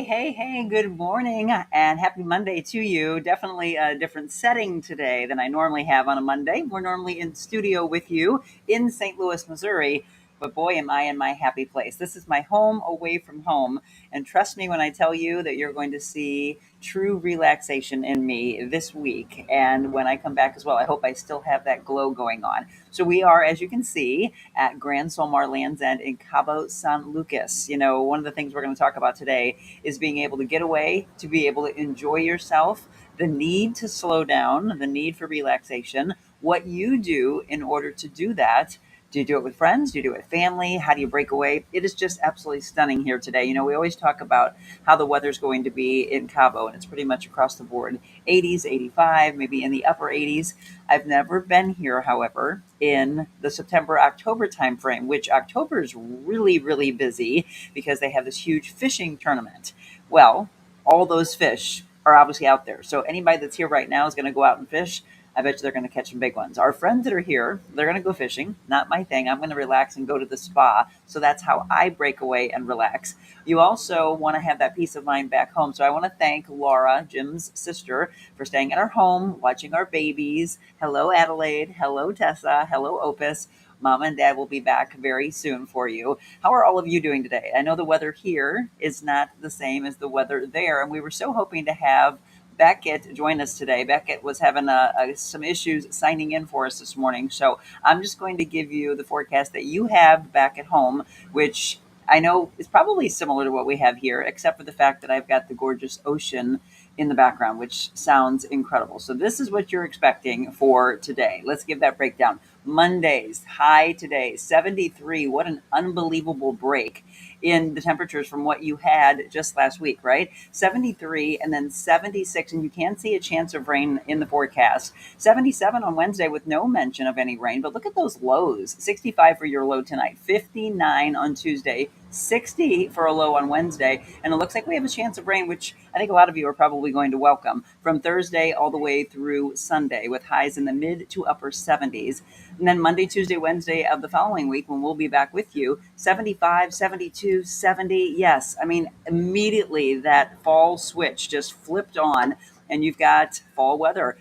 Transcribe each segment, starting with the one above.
Hey, good morning and happy Monday to you. Definitely a different setting today than I normally have on a Monday. We're normally in studio with you in St. Louis, Missouri, but boy, am I in my happy place. This is my home away from home. And trust me when I tell you that you're going to see true relaxation in me this week. And when I come back as well, I hope I still have that glow going on. So we are, as you can see, at Grand Solmar Land's End in Cabo San Lucas. One of the things we're going to talk about today is being able to get away, to be able to enjoy yourself, the need to slow down, the need for relaxation, what you do in order to do that. Do you do it with friends? Do you do it with family? How do you break away? It is just absolutely stunning here today. We always talk about how the weather's going to be in Cabo, and it's pretty much across the board 80s, 85, maybe in the upper 80s. I've never been here, however, in the September October timeframe, which October is really, really busy because they have this huge fishing tournament. Well, all those fish are obviously out there. So anybody that's here right now is going to go out and fish. I bet you they're going to catch some big ones. Our friends that are here, they're going to go fishing. Not my thing. I'm going to relax and go to the spa. So that's how I break away and relax. You also want to have that peace of mind back home. So I want to thank Laura, Jim's sister, for staying at our home, watching our babies. Hello, Adelaide. Hello, Tessa. Hello, Opus. Mom and Dad will be back very soon for you. How are all of you doing today? I know the weather here is not the same as the weather there, and we were so hoping to have Beckett join us today. Beckett was having some issues signing in for us this morning. So I'm just going to give you the forecast that you have back at home, which I know is probably similar to what we have here, except for the fact that I've got the gorgeous ocean in the background, which sounds incredible. So this is what you're expecting for today. Let's give that breakdown. Monday's high today, 73. What an unbelievable break in the temperatures from what you had just last week, right? 73 and then 76, and you can see a chance of rain in the forecast. 77 on Wednesday with no mention of any rain, but look at those lows. 65 for your low tonight, 59 on Tuesday, 60 for a low on Wednesday, and it looks like we have a chance of rain, which I think a lot of you are probably going to welcome from Thursday all the way through Sunday with highs in the mid to upper 70s. And then Monday, Tuesday, Wednesday of the following week, when we'll be back with you, 75, 72, 70. Yes, I mean, immediately that fall switch just flipped on, and you've got fall weather.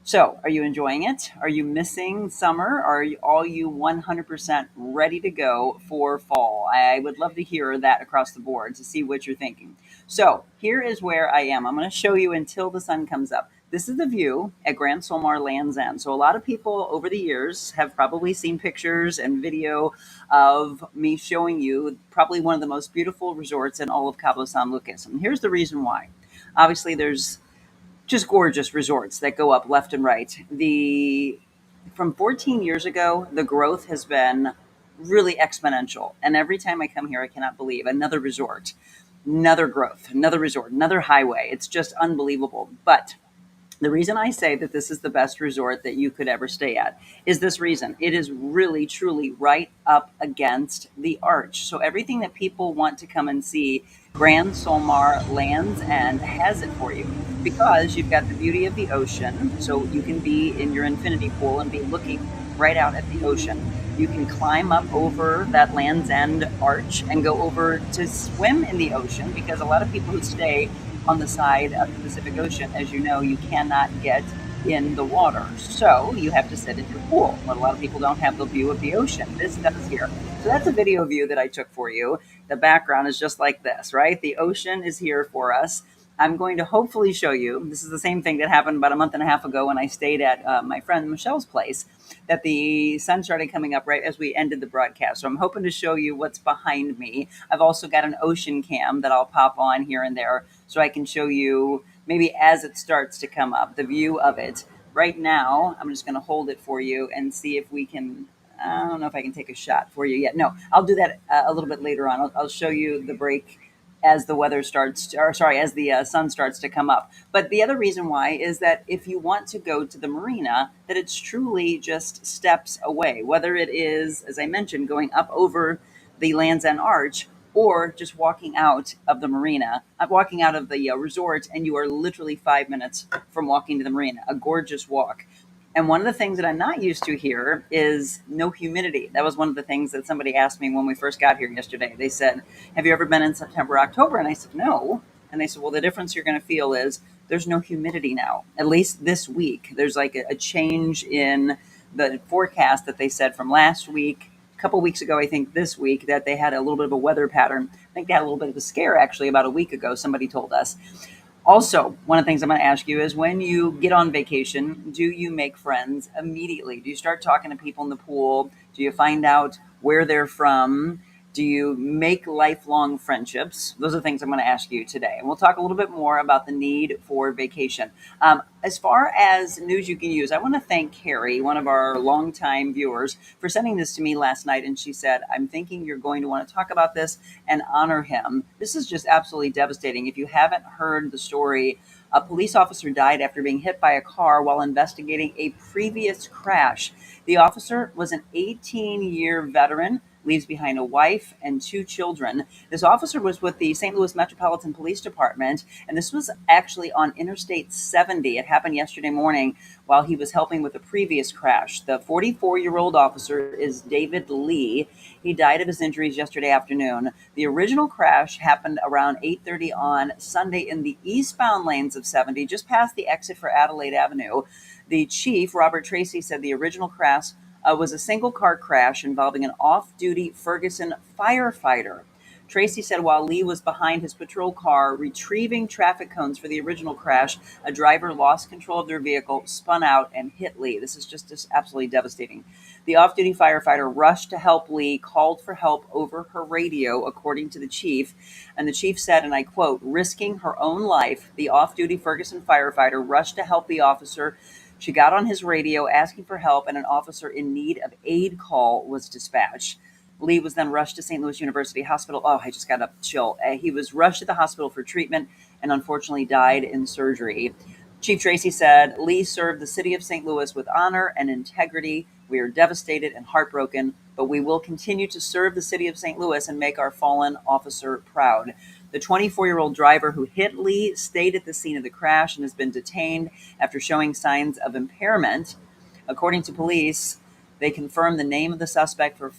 So, are you enjoying it? Are you missing summer? Are you all you 100% ready to go for fall? I would love to hear that across the board to see what you're thinking. So, here is where I am. I'm going to show you until the sun comes up. This is the view at Grand Solmar Land's End. So, a lot of people over the years have probably seen pictures and video of me showing you probably one of the most beautiful resorts in all of Cabo San Lucas. And here's the reason why. Obviously, there's just gorgeous resorts that go up left and right. The From 14 years ago, the growth has been really exponential. And every time I come here, I cannot believe another resort, another growth, another resort, another highway. It's just unbelievable. But the reason I say that this is the best resort that you could ever stay at is this reason. It is really, truly right up against the arch. So everything that people want to come and see, Grand Solmar Land's End has it for you because you've got the beauty of the ocean. So you can be in your infinity pool and be looking right out at the ocean. You can climb up over that Land's End arch and go over to swim in the ocean because a lot of people who stay on the side of the Pacific Ocean, as you know, you cannot get in the water. So you have to sit in your pool. But a lot of people don't have the view of the ocean. This does here. So that's a video view that I took for you. The background is just like this, right? The ocean is here for us. I'm going to hopefully show you. This is the same thing that happened about a month and a half ago when I stayed at my friend Michelle's place, that the sun started coming up right as we ended the broadcast. So I'm hoping to show you what's behind me. I've also got an ocean cam that I'll pop on here and there so I can show you maybe as it starts to come up, the view of it. Right now, I'm just going to hold it for you and see if we can. I don't know if I can take a shot for you yet. No, I'll do that a little bit later on. I'll show you the break as the weather starts, or sorry, as the sun starts to come up. But the other reason why is that if you want to go to the marina, that it's truly just steps away, whether it is, as I mentioned, going up over the Land's End Arch or just walking out of the marina, walking out of the resort, and you are literally 5 minutes from walking to the marina, a gorgeous walk. And one of the things that I'm not used to here is no humidity. That was one of the things that somebody asked me when we first got here yesterday. They said, "Have you ever been in September, October?" And I said, "No." And they said, well, the difference you're going to feel is there's no humidity now, at least this week. There's like a change in the forecast that they said from last week, a couple weeks ago, I think this week, that they had a little bit of a weather pattern. I think they had a little bit of a scare actually about a week ago, somebody told us. Also, one of the things I'm going to ask you is when you get on vacation, do you make friends immediately? Do you start talking to people in the pool? Do you find out where they're from? Do you make lifelong friendships? Those are the things I'm going to ask you today. And we'll talk a little bit more about the need for vacation. As far as news you can use, I want to thank Carrie, one of our longtime viewers, for sending this to me last night. And she said, I'm thinking you're going to want to talk about this and honor him. This is just absolutely devastating. If you haven't heard the story, a police officer died after being hit by a car while investigating a previous crash. The officer was an 18-year veteran, leaves behind a wife and two children. This officer was with the St. Louis Metropolitan Police Department, and this was actually on Interstate 70. It happened yesterday morning while he was helping with a previous crash. The 44-year-old officer is David Lee. He died of his injuries yesterday afternoon. The original crash happened around 8:30 on Sunday in the eastbound lanes of 70, just past the exit for Adelaide Avenue. The chief, Robert Tracy, said the original crash was a single car crash involving an off-duty Ferguson firefighter. Tracy said while Lee was behind his patrol car retrieving traffic cones for the original crash, a driver lost control of their vehicle, spun out, and hit Lee. This is just absolutely devastating. The off-duty firefighter rushed to help Lee, called for help over her radio, according to the chief. And the chief said, and I quote, risking her own life, the off-duty Ferguson firefighter rushed to help the officer. She got on his radio asking for help, and an officer in need of aid call was dispatched. Lee was then rushed to St. Louis University Hospital. Oh, I just got a chill. He was rushed to the hospital for treatment and unfortunately died in surgery. Chief Tracy said, Lee served the city of St. Louis with honor and integrity. We are devastated and heartbroken, but we will continue to serve the city of St. Louis and make our fallen officer proud. The 24-year-old driver who hit Lee stayed at the scene of the crash and has been detained after showing signs of impairment. According to police, they confirmed the name of the suspect for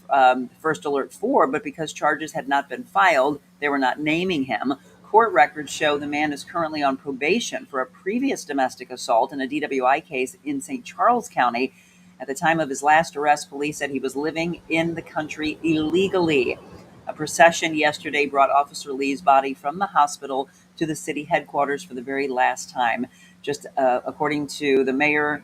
First Alert 4, but because charges had not been filed, they were not naming him. Court records show the man is currently on probation for a previous domestic assault in a DWI case in St. Charles County. At the time of his last arrest, police said he was living in the country illegally. A procession yesterday brought Officer Lee's body from the hospital to the city headquarters for the very last time. Just according to the mayor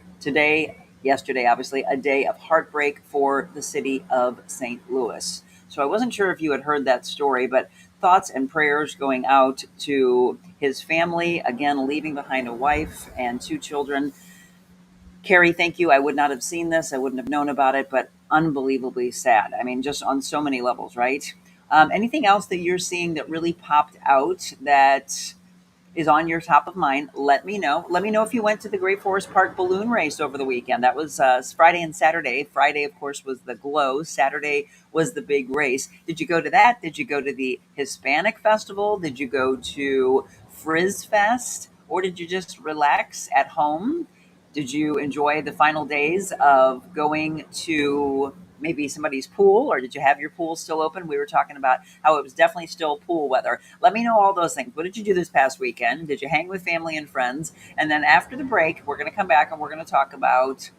yesterday, obviously, a day of heartbreak for the city of St. Louis. So I wasn't sure if you had heard that story, but thoughts and prayers going out to his family, again, leaving behind a wife and two children. Carrie, thank you. I would not have seen this. I wouldn't have known about it, but unbelievably sad. I mean, just on so many levels, right? Anything else that you're seeing that really popped out that is on your top of mind, let me know. Let me know if you went to the Great Forest Park balloon race over the weekend. That was Friday and Saturday. Friday, of course, was the glow. Saturday was the big race. Did you go to that? Did you go to the Hispanic Festival? Did you go to Frizz Fest? Or did you just relax at home? Did you enjoy the final days of going to maybe somebody's pool, or did you have your pool still open? We were talking about how it was definitely still pool weather. Let me know all those things. What did you do this past weekend? Did you hang with family and friends? And then after the break, we're going to come back and we're going to talk about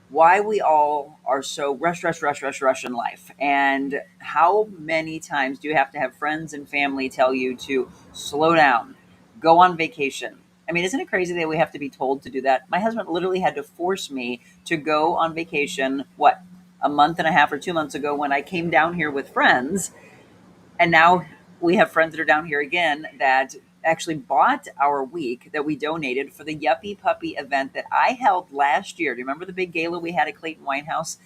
why we all are so rush in life. And how many times do you have to have friends and family tell you to slow down, go on vacation? I mean, isn't it crazy that we have to be told to do that? My husband literally had to force me to go on vacation, a month and a half or 2 months ago when I came down here with friends. And now we have friends that are down here again that actually bought our week that we donated for the Yuppie Puppy event that I held last year. Do you remember the big gala we had at Clayton Winehouse?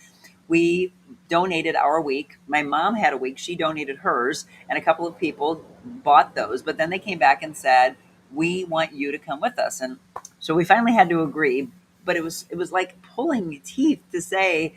We donated our week. My mom had a week. She donated hers, and a couple of people bought those. But then they came back and said, we want you to come with us. And so we finally had to agree. But it was like pulling teeth to say,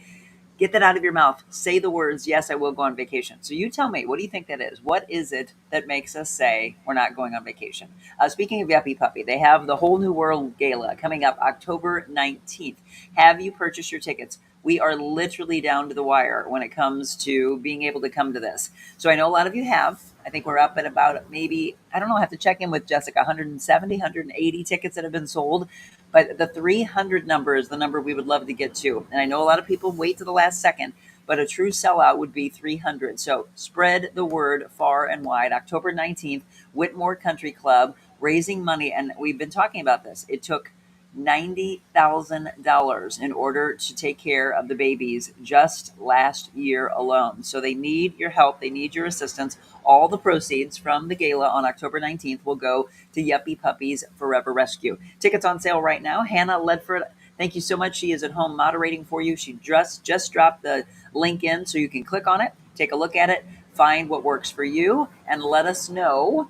get that out of your mouth. Say the words, yes, I will go on vacation. So you tell me, what do you think that is? What is it that makes us say we're not going on vacation? Speaking of Yuppie Puppy, they have the Whole New World Gala coming up October 19th. Have you purchased your tickets? We are literally down to the wire when it comes to being able to come to this. So I know a lot of you have. I think we're up at about maybe, I don't know, I have to check in with Jessica, 170, 180 tickets that have been sold. But the 300 number is the number we would love to get to. And I know a lot of people wait to the last second, but a true sellout would be 300. So spread the word far and wide. October 19th, Whitmore Country Club, raising money. And we've been talking about this. It took $90,000 in order to take care of the babies just last year alone. So they need your help. They need your assistance. All the proceeds from the gala on October 19th will go to Yuppie Puppies Forever Rescue. Tickets on sale right now. Hannah Ledford, thank you so much. She is at home moderating for you. She just dropped the link in so you can click on it, take a look at it, find what works for you, and let us know.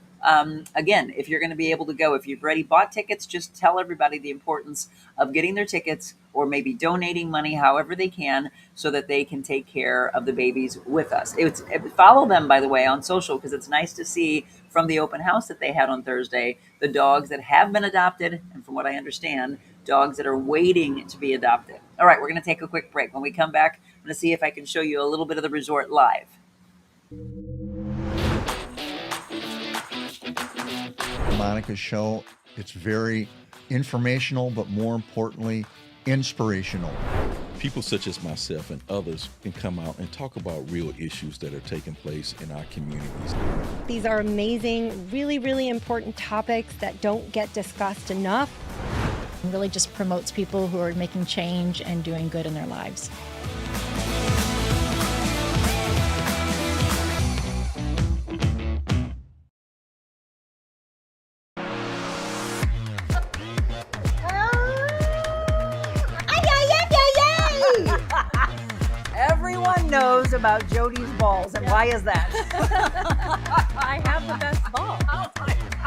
Again, if you're going to be able to go, if you've already bought tickets, just tell everybody the importance of getting their tickets or maybe donating money however they can so that they can take care of the babies with us. Follow them, by the way, on social, because it's nice to see from the open house that they had on Thursday, the dogs that have been adopted, and from what I understand, dogs that are waiting to be adopted. All right, we're going to take a quick break. When we come back, I'm going to see if I can show you a little bit of the resort live. Monica's show. It's very informational, but more importantly, inspirational. People such as myself and others can come out and talk about real issues that are taking place in our communities. These are amazing, really, really important topics that don't get discussed enough. It really just promotes people who are making change and doing good in their lives. Everyone knows about Jody's balls, and why is that? I have the best ball. Oh my God.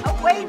Oh, wait.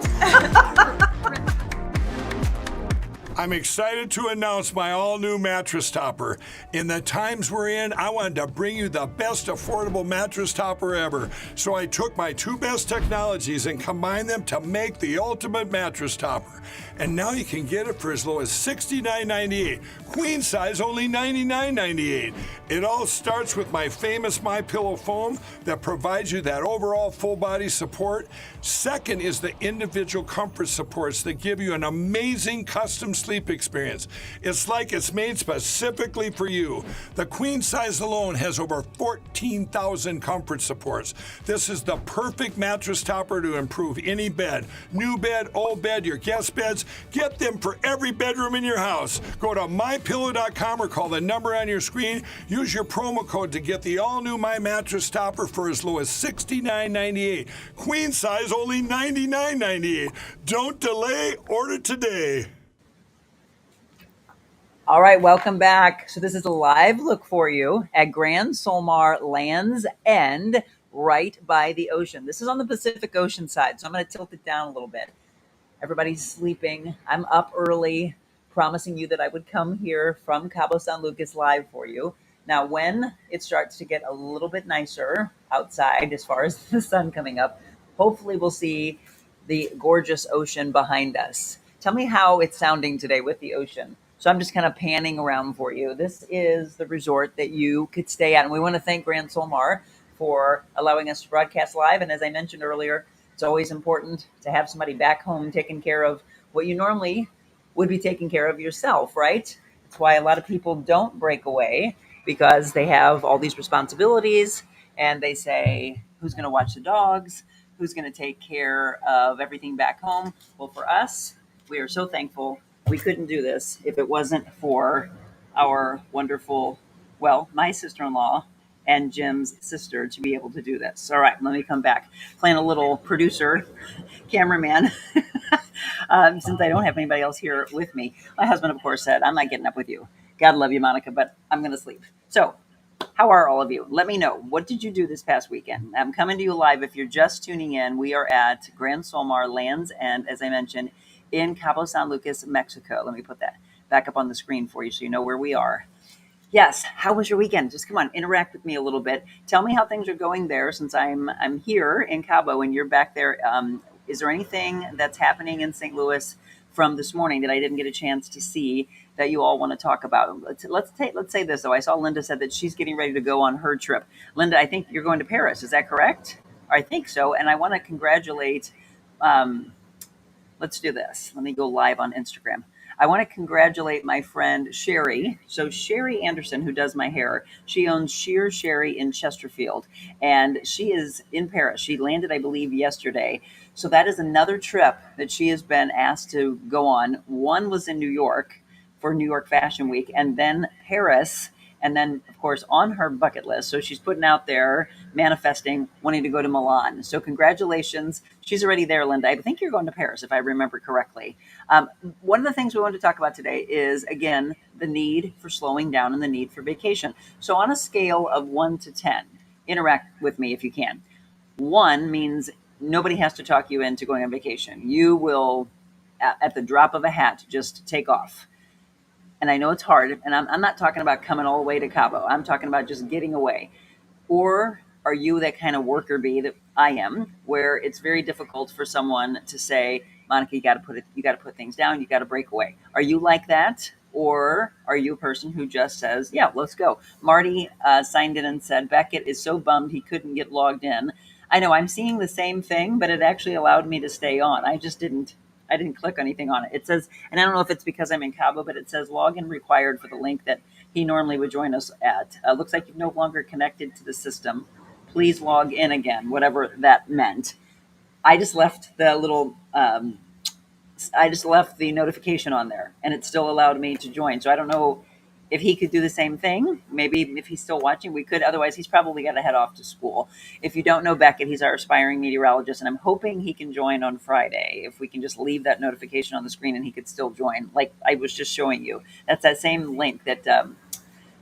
I'm excited to announce my all-new mattress topper. In the times we're in, I wanted to bring you the best affordable mattress topper ever. So I took my two best technologies and combined them to make the ultimate mattress topper. And now you can get it for as low as $69.98. Queen size only $99.98. It all starts with my famous MyPillow foam that provides you that overall full body support. Second is the individual comfort supports that give you an amazing custom sleep experience. It's like it's made specifically for you. The queen size alone has over 14,000 comfort supports. This is the perfect mattress topper to improve any bed. New bed, old bed, your guest beds. Get them for every bedroom in your house. Go to mypillow.com or call the number on your screen. Use your promo code to get the all-new My Mattress Topper for as low as $69.98. Queen size only $99.98. Don't delay, order today. All right, welcome back. So this is a live look for you at Grand Solmar Land's End, right by the ocean. This is on the Pacific Ocean side, so I'm going to tilt it down a little bit. Everybody's sleeping. I'm up early, promising you that I would come here from Cabo San Lucas live for you. Now, when it starts to get a little bit nicer outside, as far as the sun coming up, hopefully we'll see the gorgeous ocean behind us. Tell me how it's sounding today with the ocean. So I'm just kind of panning around for you. This is the resort that you could stay at. And we want to thank Grand Solmar for allowing us to broadcast live. And as I mentioned earlier, it's always important to have somebody back home taking care of what you normally would be taking care of yourself, right? That's why a lot of people don't break away, because they have all these responsibilities and they say, who's going to watch the dogs? Who's going to take care of everything back home? Well, for us, we are so thankful. We couldn't do this if it wasn't for our wonderful, well, my sister-in-law and Jim's sister to be able to do this. All right, let me come back. Playing a little producer, cameraman, since I don't have anybody else here with me. My husband, of course, said, I'm not getting up with you. God love you, Monica, but I'm going to sleep. So how are all of you? Let me know. What did you do this past weekend? I'm coming to you live. If you're just tuning in, we are at Grand Solmar Land's End, as I mentioned, in Cabo San Lucas, Mexico. Let me put that back up on the screen for you so you know where we are. Yes, how was your weekend? Just come on, interact with me a little bit. Tell me how things are going there, since I'm here in Cabo and you're back there. Is there anything that's happening in St. Louis from this morning that I didn't get a chance to see that you all want to talk about. Let's say this though. I saw Linda said that she's getting ready to go on her trip. Linda, I think you're going to Paris. Is that correct? I think so. And I want to congratulate. Um, let's do this. Let me go live on Instagram. I want to congratulate my friend Sherry. So Sherry Anderson, who does my hair, she owns Sheer Sherry in Chesterfield, and she is in Paris. She landed, I believe, yesterday. So that is another trip that she has been asked to go on. One was in New York for New York Fashion Week, and then Paris, and then of course on her bucket list. So she's putting out there, manifesting, wanting to go to Milan. So congratulations. She's already there, Linda. I think you're going to Paris, if I remember correctly. One of the things we want to talk about today is, again, the need for slowing down and the need for vacation. So on a scale of 1 to 10, interact with me if you can. 1 means nobody has to talk you into going on vacation. You will, at the drop of a hat, just take off. And I know it's hard, and I'm not talking about coming all the way to Cabo. I'm talking about just getting away. Or are you that kind of worker bee that I am, where it's very difficult for someone to say, Monica, you got to put things down, you got to break away. Are you like that? Or are you a person who just says, yeah, let's go? Marty signed in and said, Beckett is so bummed he couldn't get logged in. I know I'm seeing the same thing, but it actually allowed me to stay on. I didn't click anything on it. It says, and I don't know if it's because I'm in Cabo, but it says login required for the link that he normally would join us at. Looks like you're no longer connected to the system. Please log in again, whatever that meant. I just left the little, I just left the notification on there, and it still allowed me to join. So I don't know if he could do the same thing. Maybe if he's still watching, we could. Otherwise, he's probably got to head off to school. If you don't know Beckett, he's our aspiring meteorologist, and I'm hoping he can join on Friday. If we can just leave that notification on the screen and he could still join, like I was just showing you. That's that same link that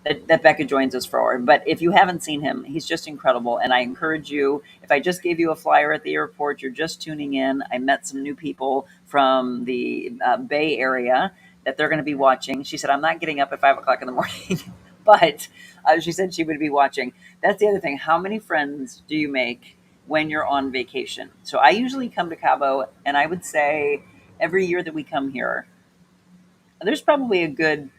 that Becca joins us for. But if you haven't seen him, he's just incredible. And I encourage you, if I just gave you a flyer at the airport, you're just tuning in. I met some new people from the Bay Area that they're going to be watching. She said, I'm not getting up at 5 o'clock in the morning, but she said she would be watching. That's the other thing. How many friends do you make when you're on vacation? So I usually come to Cabo, and I would say every year that we come here, there's probably a good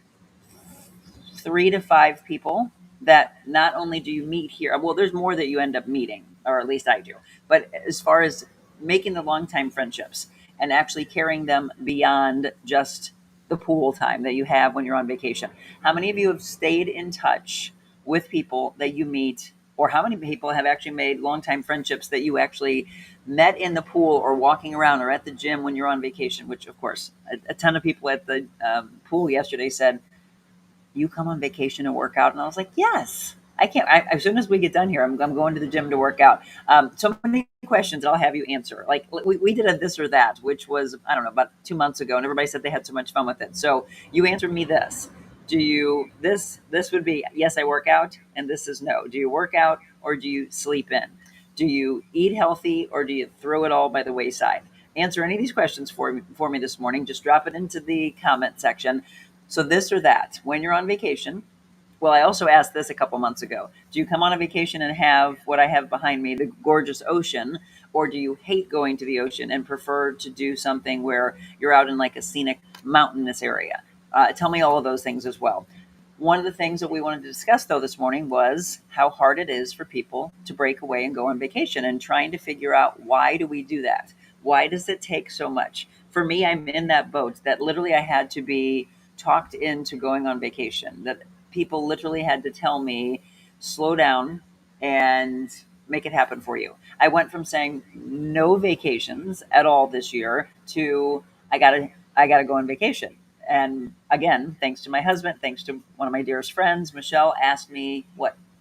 3 to 5 people that not only do you meet here, well, there's more that you end up meeting, or at least I do. But as far as making the long time friendships and actually carrying them beyond just the pool time that you have when you're on vacation, how many of you have stayed in touch with people that you meet, or how many people have actually made long time friendships that you actually met in the pool or walking around or at the gym when you're on vacation? Which, of course, a ton of people at the pool yesterday said, you come on vacation and work out? And I was like, yes, I can't. As soon as we get done here, I'm going to the gym to work out. So many questions that I'll have you answer. Like we did a this or that, which was, I don't know, about 2 months ago, and everybody said they had so much fun with it. So you answered me this. Do you, this would be, yes, I work out, and this is no. Do you work out or do you sleep in? Do you eat healthy or do you throw it all by the wayside? Answer any of these questions for me this morning. Just drop it into the comment section. So this or that, when you're on vacation. Well, I also asked this a couple months ago. Do you come on a vacation and have what I have behind me, the gorgeous ocean, or do you hate going to the ocean and prefer to do something where you're out in like a scenic mountainous area? Tell me all of those things as well. One of the things that we wanted to discuss, though, this morning was how hard it is for people to break away and go on vacation, and trying to figure out, why do we do that? Why does it take so much? For me, I'm in that boat that literally I had to be talked into going on vacation, that people literally had to tell me, slow down and make it happen for you. I went from saying no vacations at all this year to I gotta go on vacation. And again, thanks to my husband, thanks to one of my dearest friends, Michelle, asked me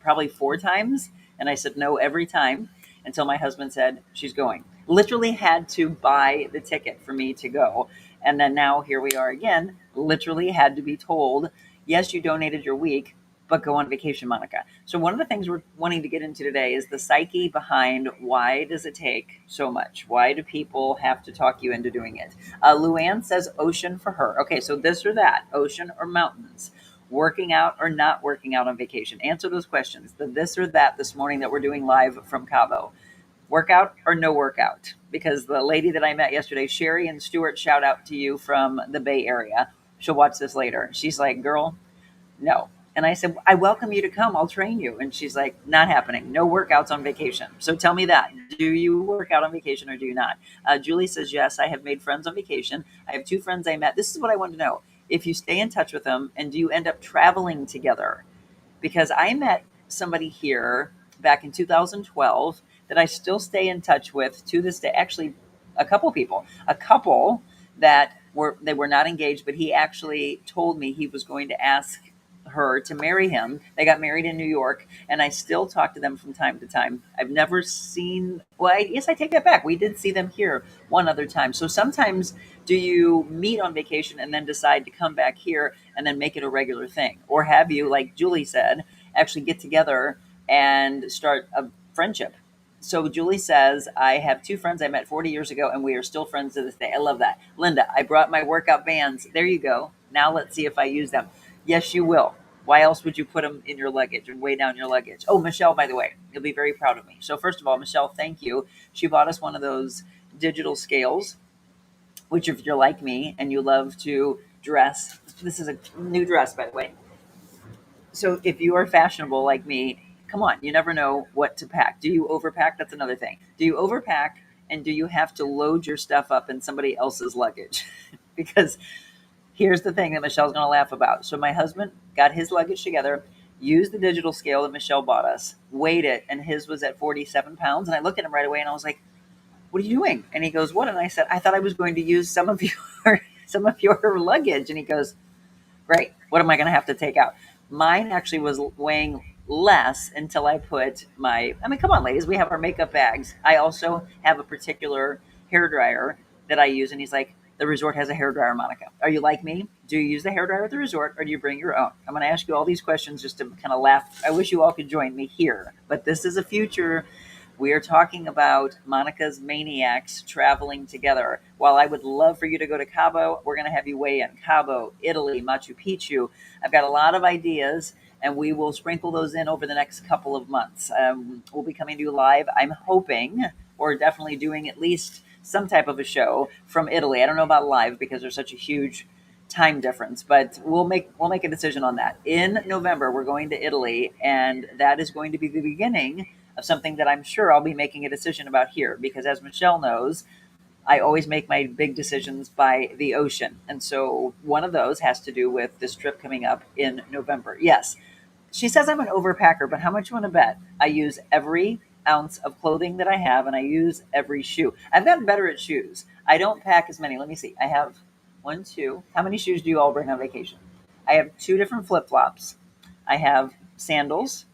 probably 4 times, and I said no every time, until my husband said she's going. Literally had to buy the ticket for me to go. And then now here we are again, literally had to be told, yes, you donated your week, but go on vacation, Monica. So one of the things we're wanting to get into today is the psyche behind, why does it take so much? Why do people have to talk you into doing it? Luann says ocean for her. Okay, so this or that, ocean or mountains, working out or not working out on vacation. Answer those questions, the this or that this morning that we're doing live from Cabo. Workout or no workout? Because the lady that I met yesterday, Sherry and Stuart, shout out to you from the Bay Area. She'll watch this later. She's like, girl, no. And I said, I welcome you to come. I'll train you. And she's like, not happening. No workouts on vacation. So tell me that. Do you work out on vacation or do you not? Julie says, yes, I have made friends on vacation. I have 2 friends I met. This is what I want to know. If you stay in touch with them and do you end up traveling together? Because I met somebody here back in 2012 that I still stay in touch with to this day. Actually, a couple people, that they were not engaged, but he actually told me he was going to ask her to marry him. They got married in New York, and I still talk to them from time to time. I've never seen, well, yes, I take that back. We did see them here one other time. So sometimes do you meet on vacation and then decide to come back here and then make it a regular thing? Or have you, like Julie said, actually get together and start a friendship? So Julie says, I have 2 friends I met 40 years ago, and we are still friends to this day. I love that. Linda, I brought my workout bands. There you go. Now let's see if I use them. Yes, you will. Why else would you put them in your luggage and weigh down your luggage? Oh, Michelle, by the way, you'll be very proud of me. So first of all, Michelle, thank you. She bought us one of those digital scales, which if you're like me and you love to dress, this is a new dress, by the way. So if you are fashionable like me, come on, you never know what to pack. Do you overpack? That's another thing. Do you overpack, and do you have to load your stuff up in somebody else's luggage? Because here's the thing that Michelle's going to laugh about. So my husband got his luggage together, used the digital scale that Michelle bought us, weighed it, and his was at 47 pounds. And I looked at him right away and I was like, what are you doing? And he goes, what? And I said, I thought I was going to use some of your luggage. And he goes, great. What am I going to have to take out? Mine actually was weighing less until I put come on, ladies, we have our makeup bags. I also have a particular hair dryer that I use. And he's like, the resort has a hair dryer, Monica. Are you like me? Do you use the hair dryer at the resort, or do you bring your own? I'm going to ask you all these questions just to kind of laugh. I wish you all could join me here, but this is a future. We are talking about Monica's maniacs traveling together. While I would love for you to go to Cabo, we're going to have you weigh in Cabo, Italy, Machu Picchu. I've got a lot of ideas, and we will sprinkle those in over the next couple of months. We'll be coming to you live. I'm hoping, or definitely doing at least some type of a show from Italy. I don't know about live because there's such a huge time difference, but we'll make a decision on that. In November, we're going to Italy, and that is going to be the beginning of something that I'm sure I'll be making a decision about here, because as Michelle knows, I always make my big decisions by the ocean. And so one of those has to do with this trip coming up in November. Yes, she says I'm an overpacker, but how much you want to bet? I use every ounce of clothing that I have, and I use every shoe. I've gotten better at shoes. I don't pack as many. Let me see. I have 1, 2. How many shoes do you all bring on vacation? I have 2 different flip-flops. I have sandals,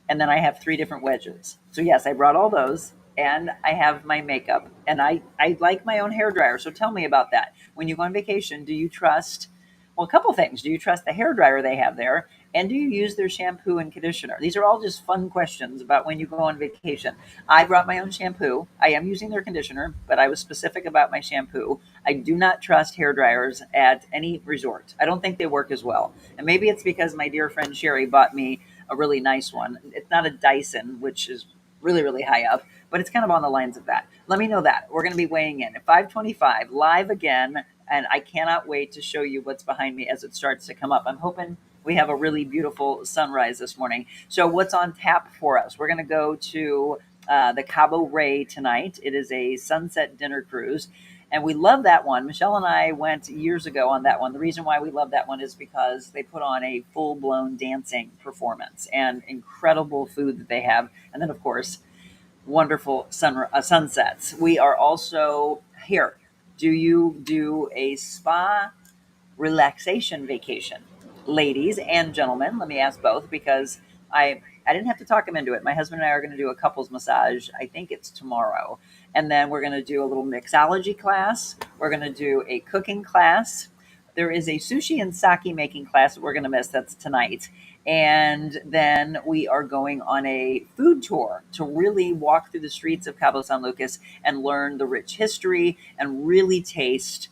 and then I have 3 different wedges. So yes, I brought all those, and I have my makeup, and I like my own hair dryer. So tell me about that. When you go on vacation, do you trust, well, a couple things. Do you trust the hair dryer they have there? And do you use their shampoo and conditioner? These are all just fun questions about when you go on vacation. I brought my own shampoo. I am using their conditioner, but I was specific about my shampoo. I do not trust hair dryers at any resort. I don't think they work as well. And maybe it's because my dear friend Sherry bought me a really nice one. It's not a Dyson, which is really, really high up, but it's kind of on the lines of that. Let me know that. We're going to be weighing in at 5:25 live again, and I cannot wait to show you what's behind me as it starts to come up. I'm hoping we have a really beautiful sunrise this morning. So what's on tap for us? We're going to go to the Cabo Ray tonight. It is a sunset dinner cruise, and we love that one. Michelle and I went years ago on that one. The reason why we love that one is because they put on a full-blown dancing performance and incredible food that they have. And then, of course, wonderful sunsets. We are also here. Do you do a spa relaxation vacation? Ladies and gentlemen, let me ask both, because I didn't have to talk him into it. My husband and I are going to do a couples massage. I think it's tomorrow. And then we're going to do a little mixology class. We're going to do a cooking class. There is a sushi and sake making class that we're going to miss. That's tonight. And then we are going on a food tour to really walk through the streets of Cabo San Lucas and learn the rich history and really taste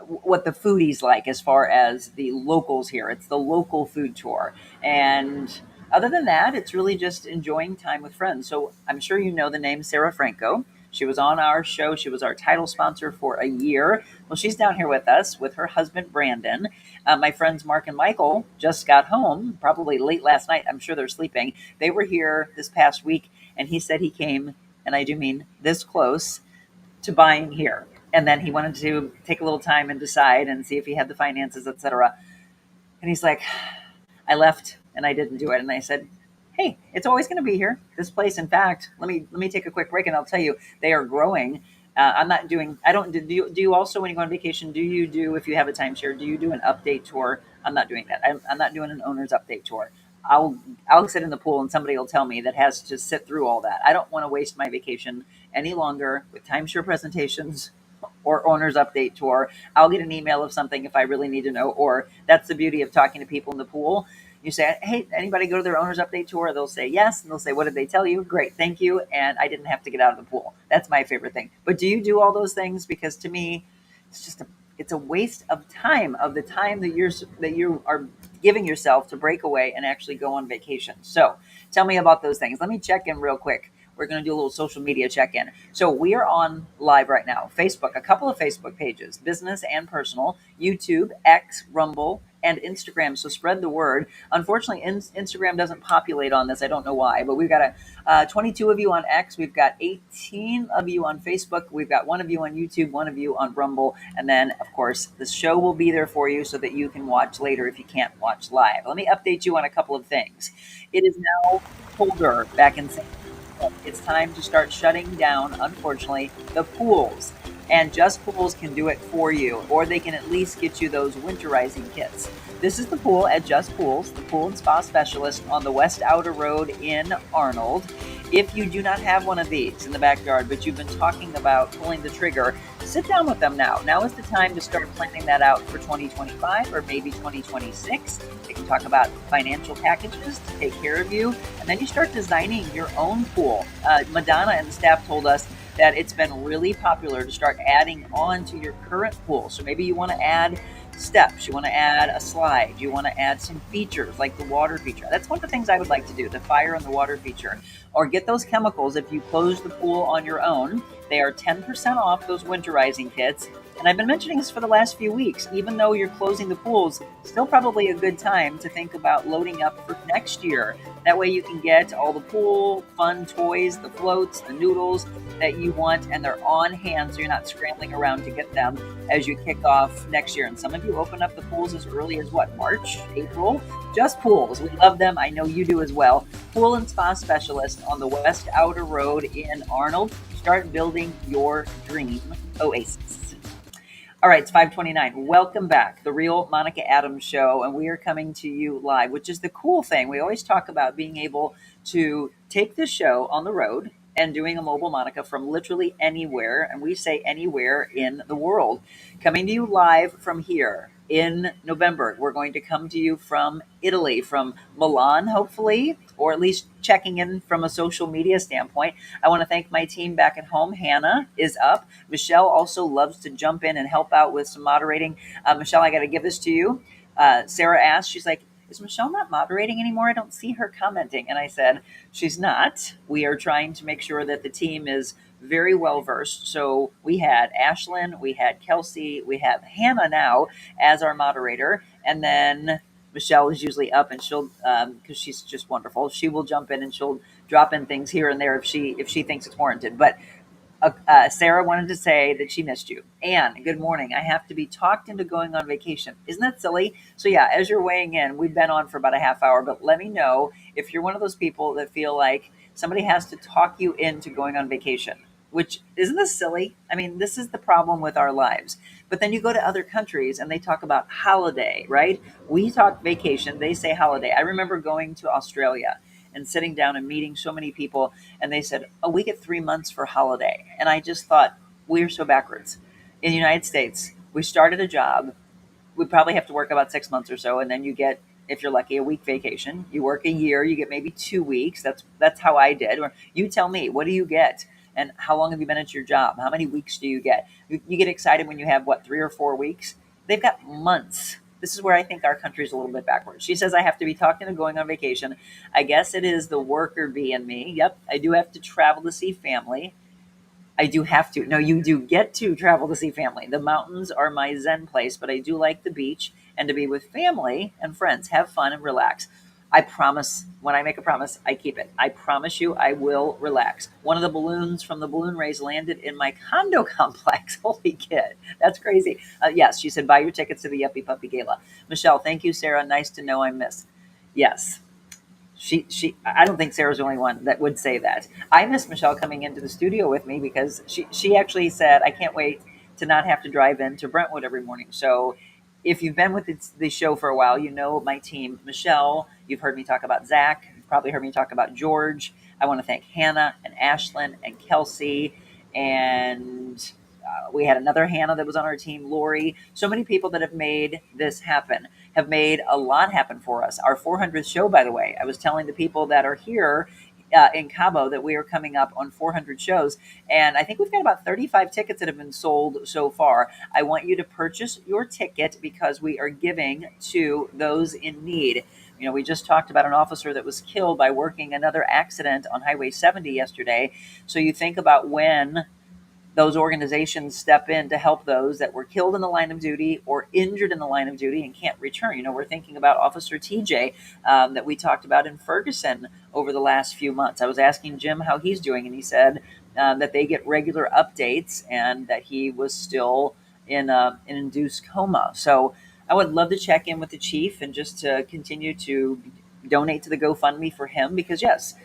what the foodies like as far as the locals here. It's the local food tour. And Other than that, it's really just enjoying time with friends. So I'm sure you know the name Sarah Franco. She was on our show. She was our title sponsor for a year. Well, she's down here with us with her husband, Brandon. My friends Mark and Michael just got home, probably late last night. I'm sure they're sleeping. They were here this past week, and he said he came, and I do mean this close, to buying here. And then he wanted to take a little time and decide and see if he had the finances, etc. And he's like, I left and I didn't do it. And I said, hey, it's always going to be here. This place, in fact, let me take a quick break and I'll tell you, they are growing. I'm not doing. I don't. Do you also, when you go on vacation? Do you do, if you have a timeshare? Do you do an update tour? I'm not doing that. I'm not doing an owner's update tour. I'll I'll sit in the pool and somebody will tell me that has to sit through all that. I don't want to waste my vacation any longer with timeshare presentations or owner's update tour. I'll get an email of something if I really need to know. Or that's the beauty of talking to people in the pool. You say, hey, anybody go to their owner's update tour? They'll say yes. And they'll say, what did they tell you? Great, thank you. And I didn't have to get out of the pool. That's my favorite thing. But do you do all those things? Because to me, it's just it's a waste of time, of the time that you are giving yourself to break away and actually go on vacation. So tell me about those things. Let me check in real quick. We're going to do a little social media check-in. So we are on live right now. Facebook, a couple of Facebook pages, business and personal, YouTube, X, Rumble, and Instagram. So spread the word. Unfortunately, Instagram doesn't populate on this. I don't know why, but we've got 22 of you on X. We've got 18 of you on Facebook. We've got one of you on YouTube, one of you on Rumble. And then, of course, the show will be there for you so that you can watch later if you can't watch live. Let me update you on a couple of things. It is now colder back in St. It's time to start shutting down, unfortunately, the pools. And Just Pools can do it for you, or they can at least get you those winterizing kits. This is the pool at Just Pools, the pool and spa specialist on the West Outer Road in Arnold. If you do not have one of these in the backyard, but you've been talking about pulling the trigger, sit down with them now. Now is the time to start planning that out for 2025 or maybe 2026. They can talk about financial packages to take care of you, and then you start designing your own pool. Madonna and the staff told us that it's been really popular to start adding on to your current pool. So maybe you want to add steps, you want to add a slide, you want to add some features like the water feature. That's one of the things I would like to do, the fire and the water feature. Or get those chemicals if you close the pool on your own. They are 10% off those winterizing kits. And I've been mentioning this for the last few weeks. Even though you're closing the pools, still probably a good time to think about loading up for next year. That way you can get all the pool fun toys, the floats, the noodles that you want, and they're on hand so you're not scrambling around to get them as you kick off next year. And some of you open up the pools as early as what, March, April? Just Pools. We love them. I know you do as well. Pool and Spa Specialist on the West Outer Road in Arnold. Start building your dream oasis. All right, it's 5:29. Welcome back, The Real Monica Adams Show, and we are coming to you live, which is the cool thing. We always talk about being able to take this show on the road and doing a mobile Monica from literally anywhere, and we say anywhere in the world. Coming to you live from here in November. We're going to come to you from Italy, from Milan, hopefully, or at least checking in from a social media standpoint. I want to thank my team back at home. Hannah is up. Michelle also loves to jump in and help out with some moderating. Michelle, I got to give this to you. Sarah asked, she's like, is Michelle not moderating anymore? I don't see her commenting. And I said, she's not. We are trying to make sure that the team is very well versed. So we had Ashlyn, we had Kelsey, we have Hannah now as our moderator. And then Michelle is usually up, and she'll, because she's just wonderful, she will jump in and she'll drop in things here and there if she thinks it's warranted. But Sarah wanted to say that she missed you. Anne, good morning. I have to be talked into going on vacation. Isn't that silly? So yeah, as you're weighing in, we've been on for about a half hour, but let me know if you're one of those people that feel like somebody has to talk you into going on vacation, which isn't this silly? I mean, this is the problem with our lives. But then you go to other countries and they talk about holiday, right? We talk vacation, they say holiday. I remember going to Australia and sitting down and meeting so many people, and they said, oh, we get 3 months for holiday. And I just thought, we're so backwards. In the United States, we started a job, we probably have to work about 6 months or so, and then you get, if you're lucky, a week vacation. You work a year, you get maybe 2 weeks. That's how I did. Or you tell me, what do you get? And how long have you been at your job? How many weeks do you get? You get excited when you have, what, 3 or 4 weeks? They've got months. This is where I think our country's a little bit backwards. She says I have to be talking to going on vacation. I guess it is the worker bee in me. Yep, I do have to travel to see family. I do have to. No, you do get to travel to see family. The mountains are my zen place, but I do like the beach and to be with family and friends, have fun and relax. I promise, when I make a promise, I keep it. I promise you I will relax. One of the balloons from the balloon race landed in my condo complex. Holy kid, that's crazy. Yes, she said, buy your tickets to the Yuppie Puppy Gala. Michelle, thank you, Sarah. Nice to know I'm missed. Yes, I don't think Sarah's the only one that would say that. I miss Michelle coming into the studio with me because she actually said, I can't wait to not have to drive into Brentwood every morning. So if you've been with the show for a while, you know my team. Michelle, you've heard me talk about Zach. You've probably heard me talk about George. I want to thank Hannah and Ashlyn and Kelsey and we had another Hannah that was on our team, Lori. So many people that have made this happen, have made a lot happen for us. Our 400th show, by the way, I was telling the people that are here in Cabo that we are coming up on 400 shows. And I think we've got about 35 tickets that have been sold so far. I want you to purchase your ticket because we are giving to those in need. You know, we just talked about an officer that was killed by working another accident on Highway 70 yesterday. So you think about when those organizations step in to help those that were killed in the line of duty or injured in the line of duty and can't return. You know, we're thinking about Officer TJ that we talked about in Ferguson over the last few months. I was asking Jim how he's doing, and he said that they get regular updates and that he was still in an induced coma. So I would love to check in with the chief and just to continue to donate to the GoFundMe for him because, yes,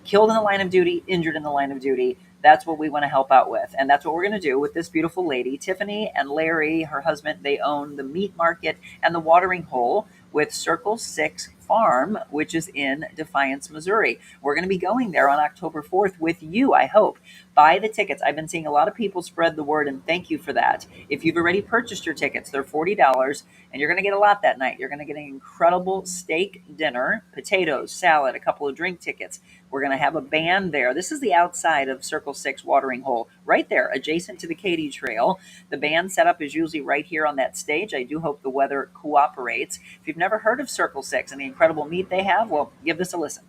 killed in the line of duty, injured in the line of duty. That's what we want to help out with. And that's what we're going to do with this beautiful lady. Tiffany and Larry, her husband, they own the meat market and the watering hole with Circle 6 Farm, which is in Defiance, Missouri. We're going to be going there on October 4th with you, I hope. Buy the tickets. I've been seeing a lot of people spread the word, and thank you for that. If you've already purchased your tickets, they're $40, and you're going to get a lot that night. You're going to get an incredible steak dinner, potatoes, salad, a couple of drink tickets. We're going to have a band there. This is the outside of Circle 6 Watering Hole, right there, adjacent to the Katy Trail. The band setup is usually right here on that stage. I do hope the weather cooperates. If you've never heard of Circle 6 and the incredible meat they have, well, give this a listen.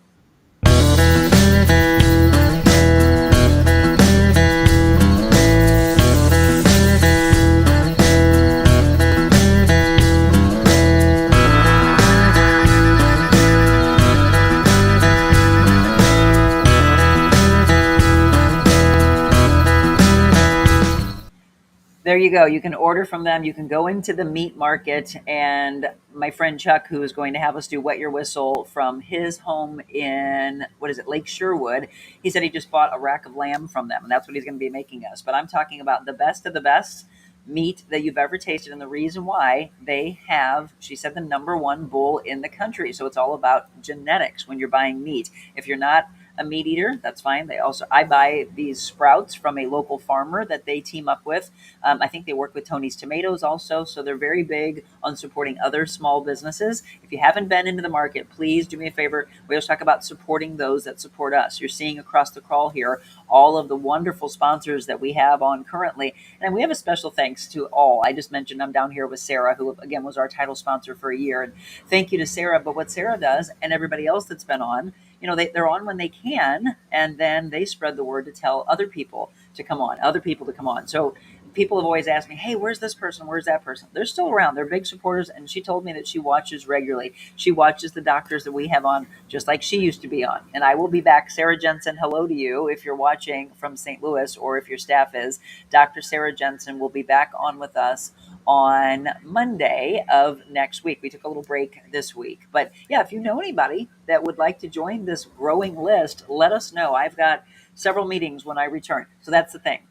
There you go. You can order from them. You can go into the meat market. And my friend Chuck, who is going to have us do Wet Your Whistle from his home in, Lake Sherwood, he said he just bought a rack of lamb from them. And that's what he's going to be making us. But I'm talking about the best of the best meat that you've ever tasted. And the reason why they have, she said, the #1 bull in the country. So it's all about genetics when you're buying meat. If you're not a meat eater, that's fine. I buy these sprouts from a local farmer that they team up with. I think they work with Tony's Tomatoes also. So they're very big on supporting other small businesses. If you haven't been into the market, please do me a favor. We always talk about supporting those that support us. You're seeing across the crawl here all of the wonderful sponsors that we have on currently. And we have a special thanks to all. I just mentioned I'm down here with Sarah, who again was our title sponsor for a year. And thank you to Sarah. But what Sarah does and everybody else that's been on, you know, they're on when they can, and then they spread the word to tell other people to come on. So people have always asked me, hey, where's this person? Where's that person? They're still around. They're big supporters. And she told me that she watches regularly. She watches the doctors that we have on, just like she used to be on. And I will be back. Sarah Jensen, hello to you. If you're watching from St. Louis or if your staff is, Dr. Sarah Jensen will be back on with us on Monday of next week. We took a little break this week. But yeah, if you know anybody that would like to join this growing list, let us know. I've got several meetings when I return. So that's the thing.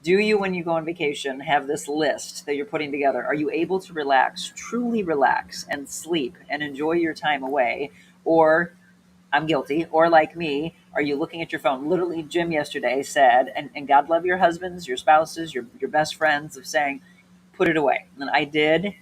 Do you, when you go on vacation, have this list that you're putting together? Are you able to relax, truly relax, and sleep and enjoy your time away? Or, I'm guilty, or like me, are you looking at your phone? Literally, Jim yesterday said, and God love your husbands, your spouses, your best friends, of saying, put it away. And I did.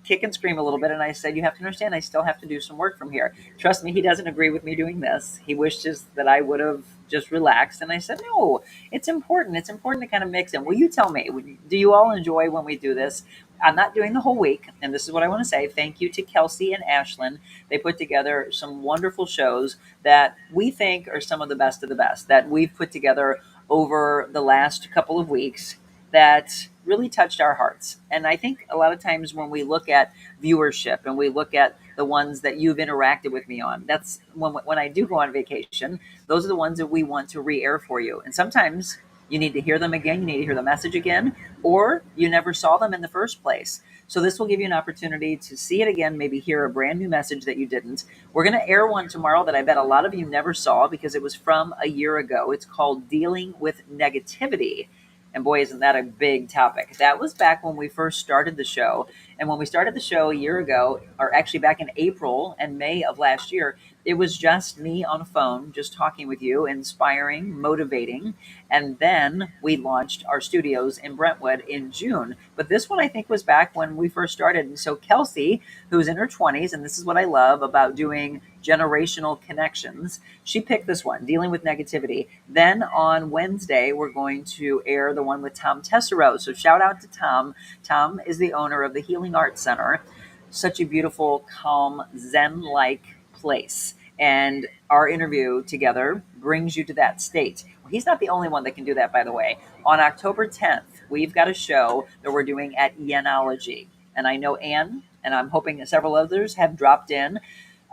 kick and scream a little bit. And I said, you have to understand, I still have to do some work from here. Trust me, he doesn't agree with me doing this. He wishes that I would have just relaxed. And I said, no, it's important. It's important to kind of mix in. Will you tell me, do you all enjoy when we do this? I'm not doing the whole week. And this is what I want to say. Thank you to Kelsey and Ashlyn. They put together some wonderful shows that we think are some of the best that we've put together over the last couple of weeks that really touched our hearts. And I think a lot of times when we look at viewership and we look at the ones that you've interacted with me on, that's when I do go on vacation, those are the ones that we want to re-air for you. And sometimes you need to hear them again, you need to hear the message again, or you never saw them in the first place. So this will give you an opportunity to see it again, maybe hear a brand new message that you didn't. We're going to air one tomorrow that I bet a lot of you never saw because it was from a year ago. It's called Dealing with Negativity. And boy, isn't that a big topic. That was back when we first started the show. And when we started the show a year ago, or actually back in April and May of last year, it was just me on a phone, just talking with you, inspiring, motivating. And then we launched our studios in Brentwood in June. But this one, I think, was back when we first started. And so Kelsey, who's in her 20s, and this is what I love about doing generational connections, she picked this one, Dealing with Negativity. Then on Wednesday, we're going to air the one with Tom Tesserow. So shout out to Tom. Tom is the owner of the Healing Arts Center. Such a beautiful, calm, Zen-like place. And our interview together brings you to that state. Well, he's not the only one that can do that, by the way. On October 10th, we've got a show that we're doing at Yenology. And I know Anne, and I'm hoping that several others have dropped in.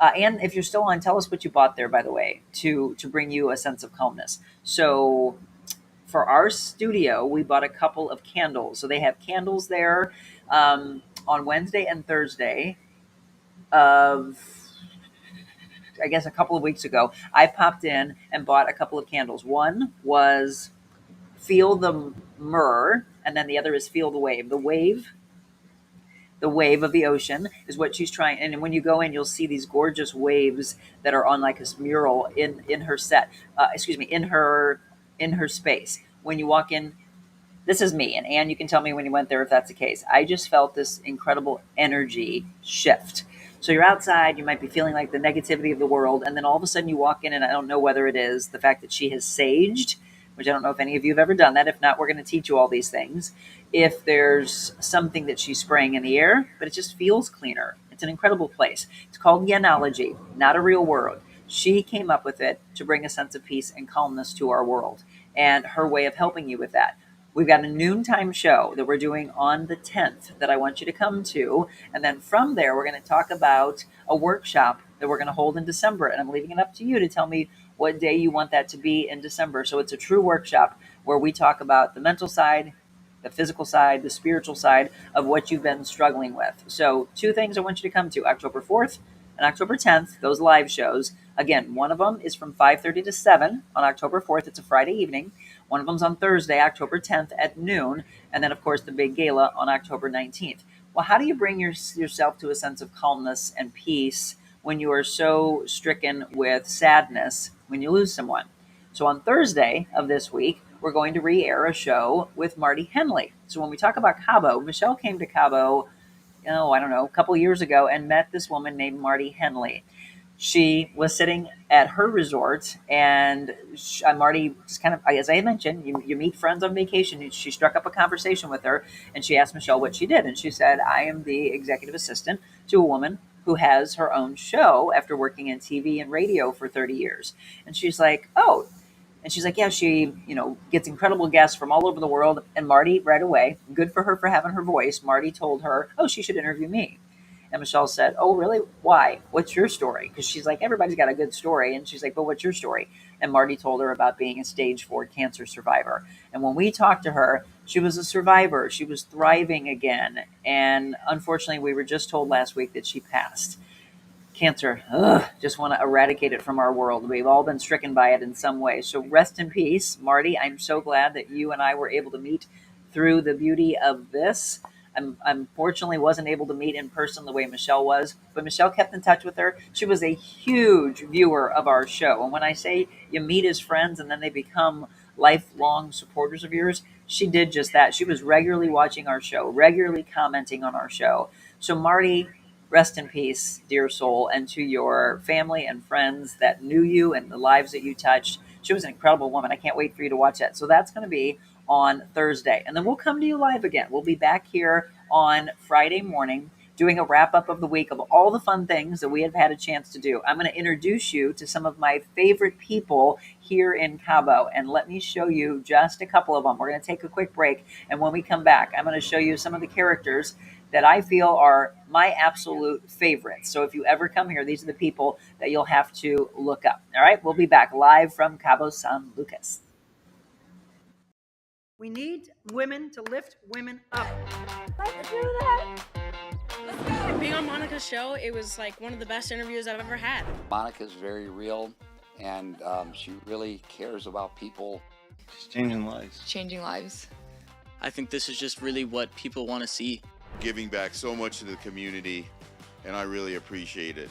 Anne, if you're still on, tell us what you bought there, by the way, to bring you a sense of calmness. So for our studio, we bought a couple of candles. So they have candles there on Wednesday and Thursday of, I guess, a couple of weeks ago. I popped in and bought a couple of candles. One was Feel the Myrrh, and then the other is Feel the Wave. The wave of the ocean is what she's trying. And when you go in, you'll see these gorgeous waves that are on like a mural in her set, in her space. When you walk in, this is me. And Anne, you can tell me when you went there if that's the case. I just felt this incredible energy shift. So you're outside, you might be feeling like the negativity of the world. And then all of a sudden you walk in, and I don't know whether it is the fact that she has saged, which I don't know if any of you have ever done that. If not, we're going to teach you all these things. If there's something that she's spraying in the air, but it just feels cleaner. It's an incredible place. It's called Yenology, not a real word. She came up with it to bring a sense of peace and calmness to our world, and her way of helping you with that. We've got a noontime show that we're doing on the 10th that I want you to come to. And then from there, we're going to talk about a workshop that we're going to hold in December. And I'm leaving it up to you to tell me what day you want that to be in December. So it's a true workshop where we talk about the mental side, the physical side, the spiritual side of what you've been struggling with. So 2 things I want you to come to: October 4th and October 10th, those live shows. Again, one of them is from 5:30 to 7 on October 4th. It's a Friday evening. One of them's on Thursday, October 10th at noon. And then, of course, the big gala on October 19th. Well, how do you bring yourself to a sense of calmness and peace when you are so stricken with sadness when you lose someone? So on Thursday of this week, we're going to re-air a show with Marty Henley. So when we talk about Cabo, Michelle came to Cabo, a couple years ago and met this woman named Marty Henley. She was sitting at her resort, and Marty just kind of, as I mentioned, you meet friends on vacation. She struck up a conversation with her, and she asked Michelle what she did. And she said, I am the executive assistant to a woman who has her own show after working in TV and radio for 30 years. And she's like, oh. And she's like, yeah, she, gets incredible guests from all over the world. And Marty, right away, good for her for having her voice, Marty told her, oh, she should interview me. And Michelle said, oh, really? Why? What's your story? Because she's like, everybody's got a good story. And she's like, but what's your story? And Marty told her about being a stage 4 cancer survivor. And when we talked to her, she was a survivor. She was thriving again. And unfortunately, we were just told last week that she passed. Cancer, just want to eradicate it from our world. We've all been stricken by it in some way. So rest in peace, Marty. I'm so glad that you and I were able to meet through the beauty of this. I unfortunately wasn't able to meet in person the way Michelle was, but Michelle kept in touch with her. She was a huge viewer of our show. And when I say you meet as friends and then they become lifelong supporters of yours, she did just that. She was regularly watching our show, regularly commenting on our show. So Marty, rest in peace, dear soul, and to your family and friends that knew you and the lives that you touched. She was an incredible woman. I can't wait for you to watch that. So that's going to be on Thursday. And then we'll come to you live again. We'll be back here on Friday morning doing a wrap up of the week of all the fun things that we have had a chance to do. I'm going to introduce you to some of my favorite people here in Cabo, and let me show you just a couple of them. We're going to take a quick break, and when we come back, I'm going to show you some of the characters that I feel are my absolute favorites. So if you ever come here, these are the people that you'll have to look up. All right, we'll be back live from Cabo San Lucas. We need women to lift women up. Let's do that. Being on Monica's show, it was like one of the best interviews I've ever had. Monica's very real, and she really cares about people. She's changing lives. Changing lives. I think this is just really what people want to see. Giving back so much to the community, and I really appreciate it.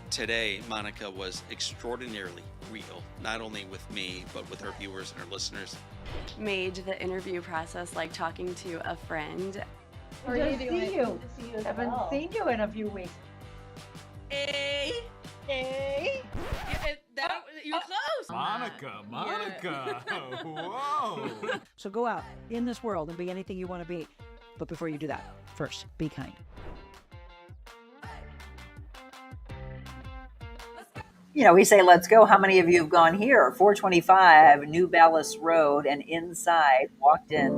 Today, Monica was extraordinarily real, not only with me, but with her viewers and her listeners. Made the interview process like talking to a friend. Good to see you. Haven't seen you in a few weeks. Hey. You're close. Monica. Yeah. Whoa. So go out in this world and be anything you want to be. But before you do that, first, be kind. You know, we say, let's go. How many of you have gone here? 425 New Ballas Road, and inside walked in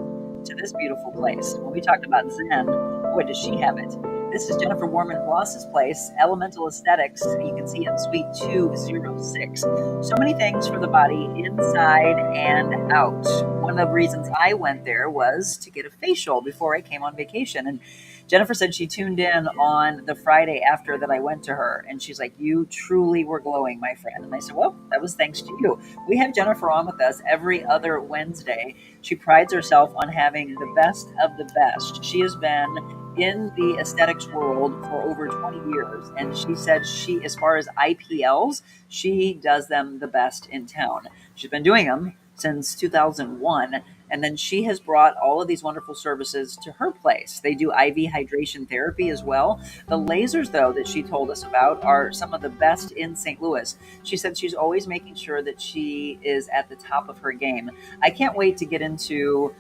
to this beautiful place. When we talked about Zen, boy, does she have it. This is Jennifer Warman Bloss's place, Elemental Aesthetics. You can see it, Suite 206. So many things for the body, inside and out. One of the reasons I went there was to get a facial before I came on vacation. And Jennifer said she tuned in on the Friday after that I went to her, and she's like, you truly were glowing, my friend. And I said, well, that was thanks to you. We have Jennifer on with us every other Wednesday. She prides herself on having the best of the best. She has been in the aesthetics world for over 20 years, and she said she, as far as IPLs, she does them the best in town. She's been doing them since 2001. And then she has brought all of these wonderful services to her place. They do IV hydration therapy as well. The lasers, though, that she told us about are some of the best in St. Louis. She said she's always making sure that she is at the top of her game. I can't wait to get into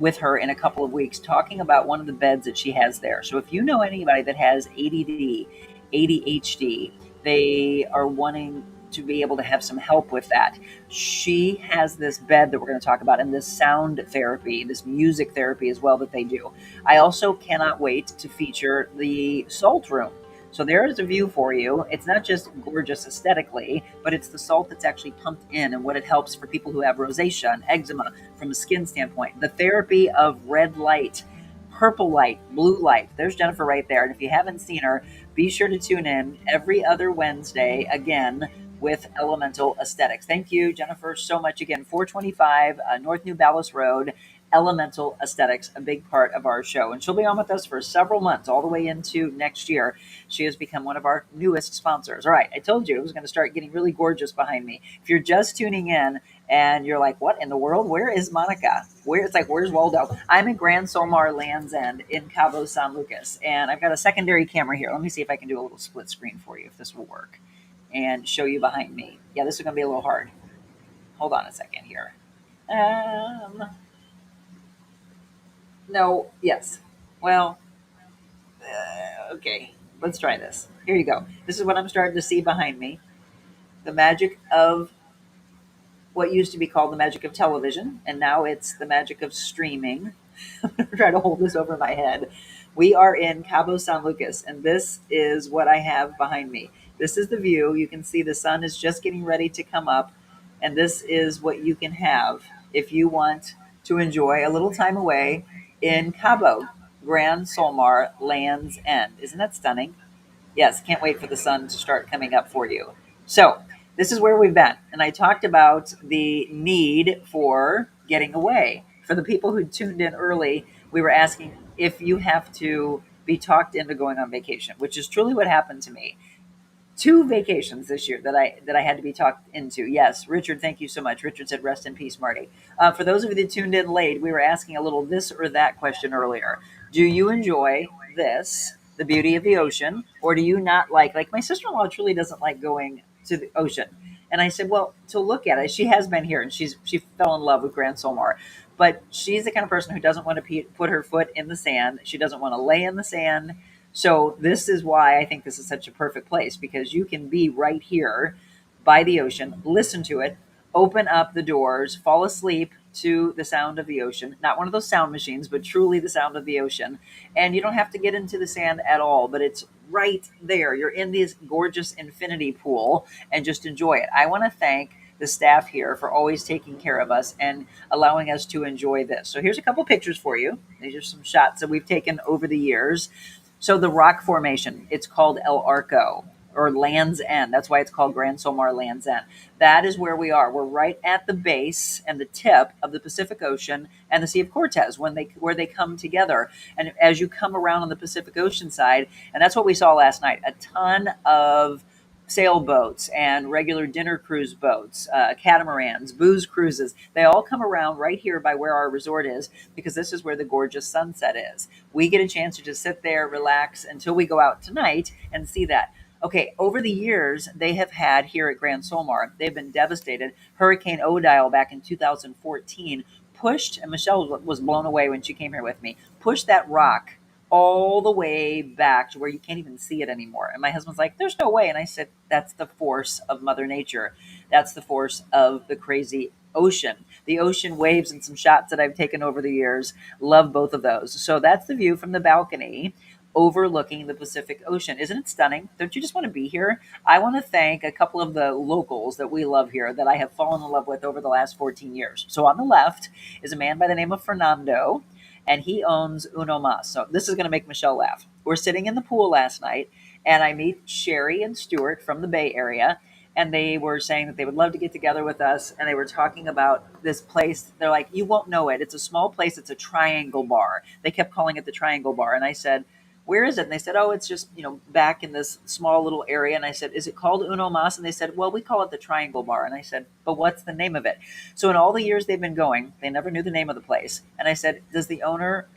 with her in a couple of weeks talking about one of the beds that she has there. So if you know anybody that has ADD, ADHD, they are wanting to be able to have some help with that. She has this bed that we're going to talk about, and this sound therapy, this music therapy as well that they do. I also cannot wait to feature the salt room. So there is a view for you. It's not just gorgeous aesthetically, but it's the salt that's actually pumped in and what it helps for people who have rosacea and eczema from a skin standpoint. The therapy of red light, purple light, blue light. There's Jennifer right there. And if you haven't seen her, be sure to tune in every other Wednesday again with Elemental Aesthetics. Thank you, Jennifer, so much again. 425 North New Ballas Road, Elemental Aesthetics, a big part of our show. And she'll be on with us for several months, all the way into next year. She has become one of our newest sponsors. All right, I told you it was going to start getting really gorgeous behind me. If you're just tuning in and you're like, what in the world? Where is Monica? Where's Waldo? I'm in Grand Solmar Land's End in Cabo San Lucas. And I've got a secondary camera here. Let me see if I can do a little split screen for you, if this will work, and show you behind me. Yeah, this is going to be a little hard. Hold on a second here. No, yes. Well, okay. Let's try this. Here you go. This is what I'm starting to see behind me. The magic of what used to be called the magic of television, and now it's the magic of streaming. I'm going to try to hold this over my head. We are in Cabo San Lucas, and this is what I have behind me. This is the view. You can see the sun is just getting ready to come up, and this is what you can have if you want to enjoy a little time away in Cabo, Grand Solmar Land's End. Isn't that stunning? Yes, can't wait for the sun to start coming up for you. So this is where we've been, and I talked about the need for getting away. For the people who tuned in early, we were asking if you have to be talked into going on vacation, which is truly what happened to me. 2 vacations this year that I had to be talked into. Yes, Richard, thank you so much. Richard said, "Rest in peace, Marty." For those of you that tuned in late, we were asking a little this or that question earlier. Do you enjoy this, the beauty of the ocean, or do you not like my sister-in-law truly doesn't like going to the ocean? And I said, well, to look at it, she has been here and she fell in love with Grand Solmar, but she's the kind of person who doesn't want to put her foot in the sand. She doesn't want to lay in the sand. So this is why I think this is such a perfect place, because you can be right here by the ocean, listen to it, open up the doors, fall asleep to the sound of the ocean. Not one of those sound machines, but truly the sound of the ocean. And you don't have to get into the sand at all, but it's right there. You're in this gorgeous infinity pool and just enjoy it. I want to thank the staff here for always taking care of us and allowing us to enjoy this. So here's a couple pictures for you. These are some shots that we've taken over the years. So the rock formation, it's called El Arco or Land's End. That's why it's called Grand Solmar Land's End. That is where we are. We're right at the base and the tip of the Pacific Ocean and the Sea of Cortez where they come together. And as you come around on the Pacific Ocean side, and that's what we saw last night, a ton of sailboats and regular dinner cruise boats, catamarans, booze cruises. They all come around right here by where our resort is, because this is where the gorgeous sunset is. We get a chance to just sit there, relax until we go out tonight and see that. Okay, over the years, they have had here at Grand Solmar, they've been devastated. Hurricane Odile back in 2014 pushed, and Michelle was blown away when she came here with me, pushed that rock all the way back to where you can't even see it anymore. And my husband's like, there's no way. And I said, that's the force of Mother Nature. That's the force of the crazy ocean. The ocean waves and some shots that I've taken over the years. Love both of those. So that's the view from the balcony overlooking the Pacific Ocean. Isn't it stunning? Don't you just want to be here? I want to thank a couple of the locals that we love here that I have fallen in love with over the last 14 years. So on the left is a man by the name of Fernando, and he owns Uno Mas. So this is going to make Michelle laugh. We're sitting in the pool last night, and I meet Sherry and Stuart from the Bay Area, and they were saying that they would love to get together with us, and they were talking about this place. They're like, you won't know it. It's a small place. It's a triangle bar. They kept calling it the Triangle Bar, and I said, where is it? And they said, oh, it's just, back in this small little area. And I said, is it called Uno Mas? And they said, well, we call it the Triangle Bar. And I said, but what's the name of it? So in all the years they've been going, they never knew the name of the place. And I said, is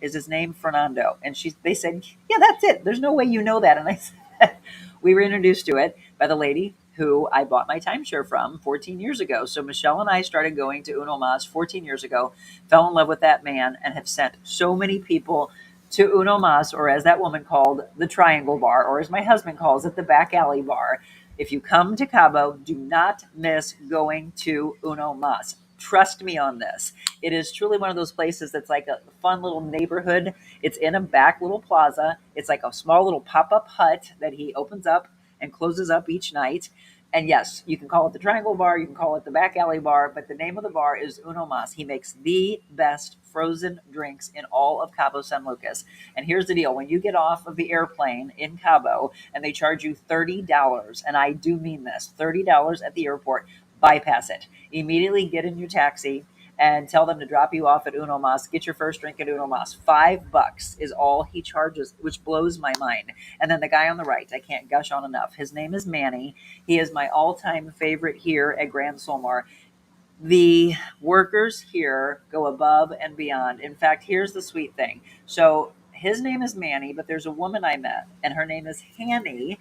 his name Fernando? And they said, yeah, that's it. There's no way you know that. And I said, we were introduced to it by the lady who I bought my timeshare from 14 years ago. So Michelle and I started going to Uno Mas 14 years ago, fell in love with that man, and have sent so many people to Uno Mas, or as that woman called, the Triangle Bar, or as my husband calls it, the Back Alley Bar. If you come to Cabo, do not miss going to Uno Mas. Trust me on this. It is truly one of those places that's like a fun little neighborhood. It's in a back little plaza. It's like a small little pop-up hut that he opens up and closes up each night. And yes, you can call it the Triangle Bar, you can call it the Back Alley Bar, but the name of the bar is Uno Mas. He makes the best frozen drinks in all of Cabo San Lucas. And here's the deal. When you get off of the airplane in Cabo and they charge you $30, and I do mean this, $30 at the airport, bypass it. Immediately get in your taxi and tell them to drop you off at Uno Mas. Get your first drink at Uno Mas. $5 is all he charges, which blows my mind. And then the guy on the right, I can't gush on enough. His name is Manny. He is my all-time favorite here at Grand Solmar. The workers here go above and beyond. In fact, here's the sweet thing. So his name is Manny, but there's a woman I met, and her name is Hanny.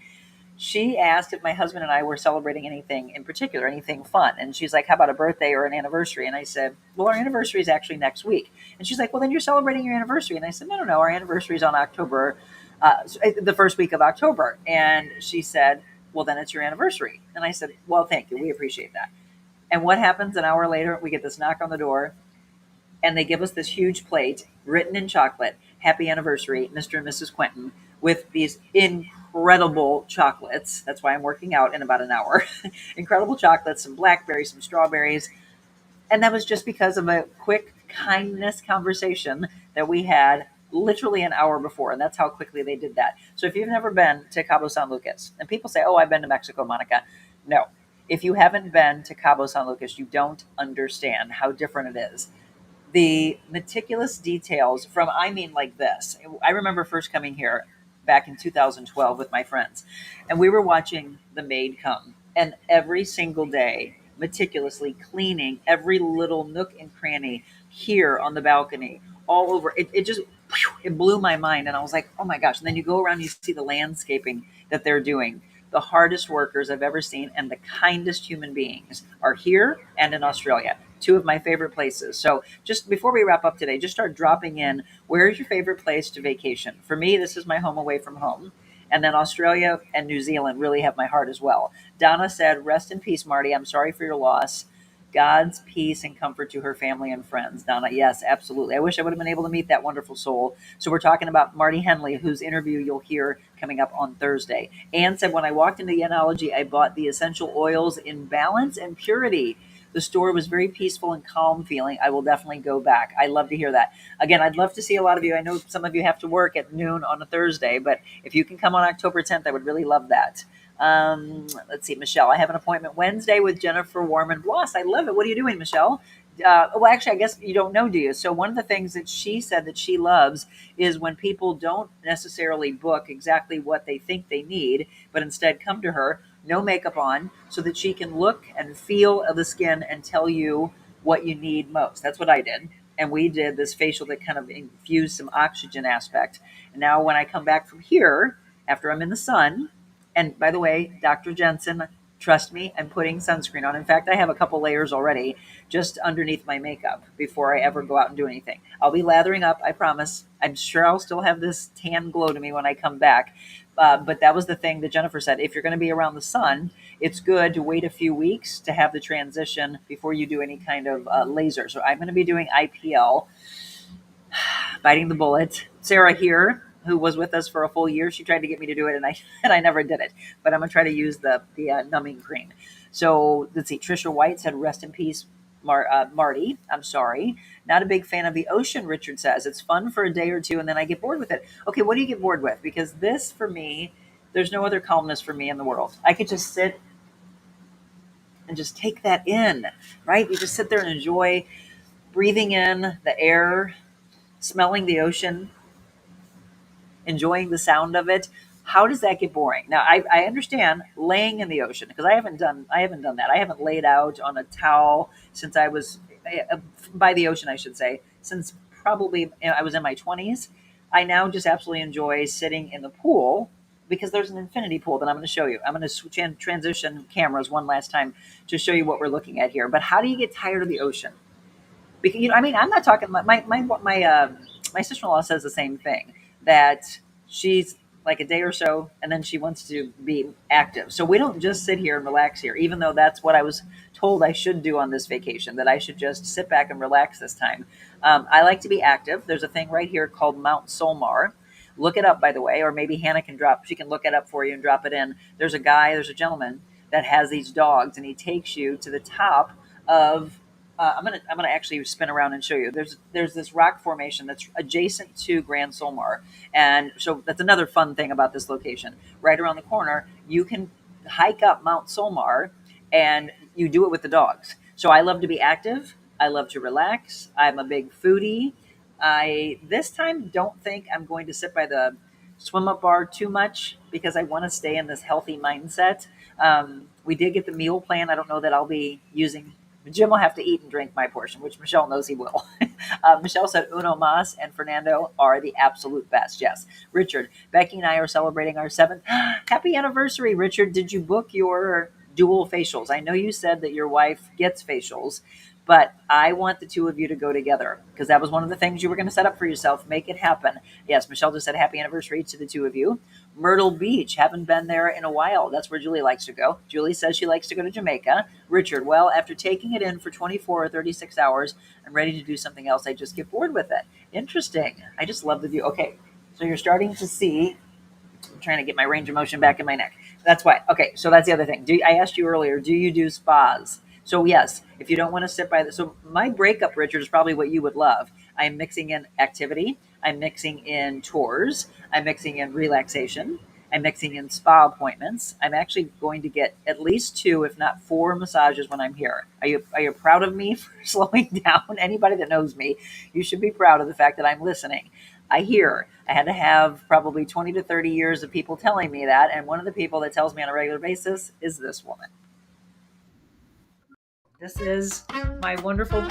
She asked if my husband and I were celebrating anything in particular, anything fun. And she's like, how about a birthday or an anniversary? And I said, well, our anniversary is actually next week. And she's like, well, then you're celebrating your anniversary. And I said, no, our anniversary is on October, the first week of October. And she said, well, then it's your anniversary. And I said, well, thank you. We appreciate that. And what happens an hour later? We get this knock on the door, and they give us this huge plate written in chocolate, happy anniversary, Mr. and Mrs. Quentin, with these incredible chocolates. That's why I'm working out in about an hour. Incredible chocolates, some blackberries, some strawberries. And that was just because of a quick kindness conversation that we had literally an hour before. And that's how quickly they did that. So if you've never been to Cabo San Lucas, and people say, oh, I've been to Mexico, Monica. No. If you haven't been to Cabo San Lucas, you don't understand how different it is. The meticulous details from, like this. I remember first coming here, back in 2012 with my friends, and we were watching The Maid Come, and every single day, meticulously cleaning every little nook and cranny here on the balcony, all over. It just it blew my mind, and I was like, oh my gosh! And then you go around, and you see the landscaping that they're doing. The hardest workers I've ever seen and the kindest human beings are here and in Australia, two of my favorite places. So just before we wrap up today, just start dropping in, where's your favorite place to vacation? For me, this is my home away from home. And then Australia and New Zealand really have my heart as well. Donna said, rest in peace, Marty. I'm sorry for your loss. God's peace and comfort to her family and friends. Donna, yes, absolutely. I wish I would have been able to meet that wonderful soul. So we're talking about Marty Henley, whose interview you'll hear coming up on Thursday. Anne said, when I walked into the Enology, I bought the essential oils in balance and purity. The store was very peaceful and calm feeling. I will definitely go back. I love to hear that. Again, I'd love to see a lot of you. I know some of you have to work at noon on a Thursday, but if you can come on October 10th, I would really love that. Let's see, Michelle, I have an appointment Wednesday with Jennifer Warman Bloss. I love it. What are you doing, Michelle? Well, actually, I guess you don't know, do you? So one of the things that she said that she loves is when people don't necessarily book exactly what they think they need, but instead come to her, no makeup on, so that she can look and feel the skin and tell you what you need most. That's what I did. And we did this facial that kind of infused some oxygen aspect. And now when I come back from here, after I'm in the sun, and by the way, Dr. Jensen, trust me, I'm putting sunscreen on. In fact, I have a couple layers already just underneath my makeup before I ever go out and do anything. I'll be lathering up, I promise. I'm sure I'll still have this tan glow to me when I come back. But that was the thing that Jennifer said. If you're going to be around the sun, it's good to wait a few weeks to have the transition before you do any kind of laser. So I'm going to be doing IPL, biting the bullet. Sarah here, who was with us for a full year, she tried to get me to do it, and I never did it. But I'm gonna try to use the numbing cream. So let's see. Trisha White said, "Rest in peace, Marty. I'm sorry. Not a big fan of the ocean." Richard says it's fun for a day or two, and then I get bored with it. Okay, what do you get bored with? Because this, for me, there's no other calmness for me in the world. I could just sit and just take that in, right? You just sit there and enjoy breathing in the air, smelling the ocean, enjoying the sound of it. How does that get boring? Now I understand laying in the ocean, because I haven't done that. I haven't laid out on a towel since I was by the ocean, I should say, since probably I was in my 20s. I now just absolutely enjoy sitting in the pool, because there's an infinity pool that I'm going to show you. I'm going to transition cameras one last time to show you what we're looking at here. But how do you get tired of the ocean? Because I mean, I'm not talking. My sister-in-law says the same thing, that she's like a day or so, and then she wants to be active. So we don't just sit here and relax here, even though that's what I was told I should do on this vacation. That I should just sit back and relax this time. I like to be active. There's a thing right here called Mount Solmar. Look it up, by the way, or maybe Hannah can she can look it up for you and drop it in. There's a gentleman that has these dogs, and he takes you to the top of I'm gonna actually spin around and show you. There's this rock formation that's adjacent to Grand Solmar, and so that's another fun thing about this location. Right around the corner, you can hike up Mount Solmar, and you do it with the dogs. So I love to be active. I love to relax. I'm a big foodie. I this time don't think I'm going to sit by the swim up bar too much, because I want to stay in this healthy mindset. We did get the meal plan. I don't know that I'll be using. Jim will have to eat and drink my portion, which Michelle knows he will. Michelle said Uno Mas and Fernando are the absolute best. Yes. Richard, Becky and I are celebrating our 7th. Happy anniversary, Richard. Did you book your dual facials? I know you said that your wife gets facials, but I want the two of you to go together, because that was one of the things you were going to set up for yourself. Make it happen. Yes, Michelle just said happy anniversary to the two of you. Myrtle Beach, haven't been there in a while. That's where Julie likes to go. Julie says she likes to go to Jamaica. Richard, well, after taking it in for 24 or 36 hours, I'm ready to do something else. I just get bored with it. Interesting. I just love the view. Okay, so you're starting to see. I'm trying to get my range of motion back in my neck. That's why. Okay, so that's the other thing. I asked you earlier, do you do spas? So yes, if you don't want to sit by so my breakup, Richard, is probably what you would love. I'm mixing in activity. I'm mixing in tours. I'm mixing in relaxation. I'm mixing in spa appointments. I'm actually going to get at least 2, if not 4 massages when I'm here. Are you proud of me for slowing down? Anybody that knows me, you should be proud of the fact that I'm listening. I hear. I had to have probably 20 to 30 years of people telling me that. And one of the people that tells me on a regular basis is this woman. This is my wonderful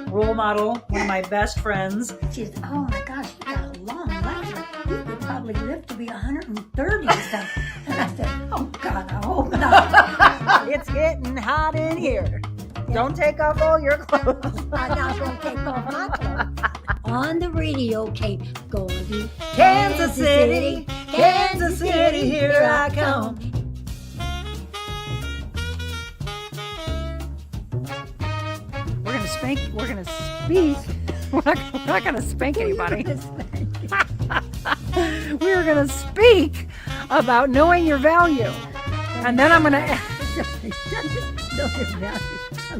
role model, one of my best friends. She said, oh my gosh, you got a long life. You could probably live to be 130 or something. And I said, oh God, I hope not. It's getting hot in here. Don't take off all your clothes. I'm not going to take off my clothes. On the radio tape, going to Kansas City, Kansas City, here I come. We're gonna speak. We're not gonna spank anybody. We're gonna speak about knowing your value. And then I'm gonna I'm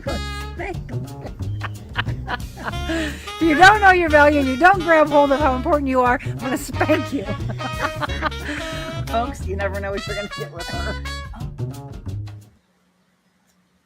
going to spank them. if you don't know your value and you don't grab hold of how important you are, I'm gonna spank you. Folks, you never know what you're gonna get with her.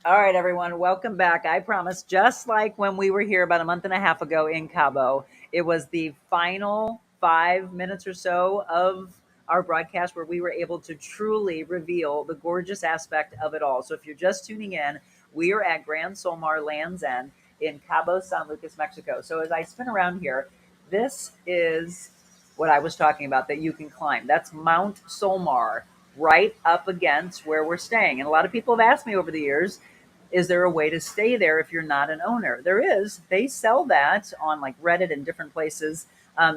All right, everyone, welcome back. I promise, just like when we were here about a month and a half ago in Cabo, it was the final 5 minutes or so of our broadcast where we were able to truly reveal the gorgeous aspect of it all. So if you're just tuning in, we are at Grand Solmar Land's End in Cabo San Lucas, Mexico. So as I spin around here, this is what I was talking about that you can climb. That's Mount Solmar, right up against where we're staying. And a lot of people have asked me over the years, is there a way to stay there if you're not an owner? There is. They sell that on like Reddit and different places.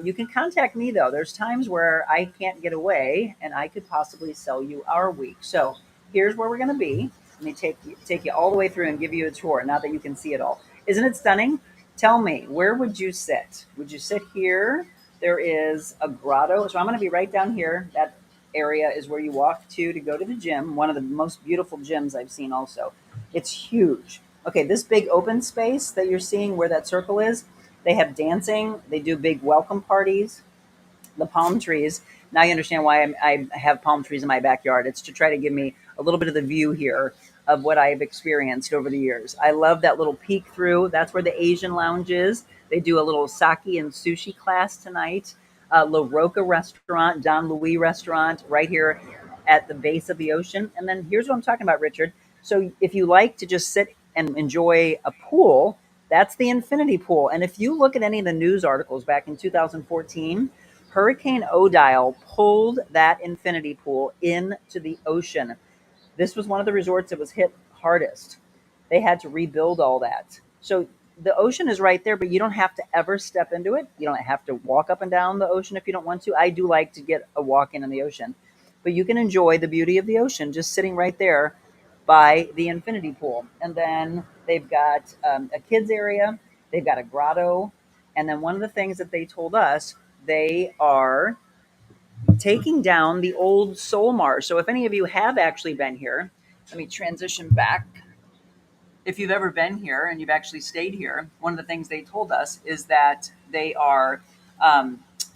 You can contact me though. There's times where I can't get away and I could possibly sell you our week. So here's where we're going to be. Let me take you all the way through and give you a tour now that you can see it all. Isn't it stunning? Tell me, where would you sit? Would you sit here? There is a grotto. So I'm going to be right down here. That area is where you walk to go to the gym. One of the most beautiful gyms I've seen also. It's huge. Okay, this big open space that you're seeing where that circle is, they have dancing. They do big welcome parties. The palm trees. Now you understand why I have palm trees in my backyard. It's to try to give me a little bit of the view here of what I've experienced over the years. I love that little peek through. That's where the Asian lounge is. They do a little sake and sushi class tonight. La Roca restaurant, Don Louis restaurant, right here at the base of the ocean. And then here's what I'm talking about, Richard. So if you like to just sit and enjoy a pool, that's the infinity pool. And if you look at any of the news articles back in 2014, Hurricane Odile pulled that infinity pool into the ocean. This was one of the resorts that was hit hardest. They had to rebuild all that. So the ocean is right there, but you don't have to ever step into it. You don't have to walk up and down the ocean if you don't want to. I do like to get a walk in the ocean. But you can enjoy the beauty of the ocean just sitting right there by the infinity pool. And then they've got a kids area. They've got a grotto. And then one of the things that they told us, they are taking down the old Solmar. So if any of you have actually been here, let me transition back. If you've ever been here and you've actually stayed here, one of the things they told us is that they are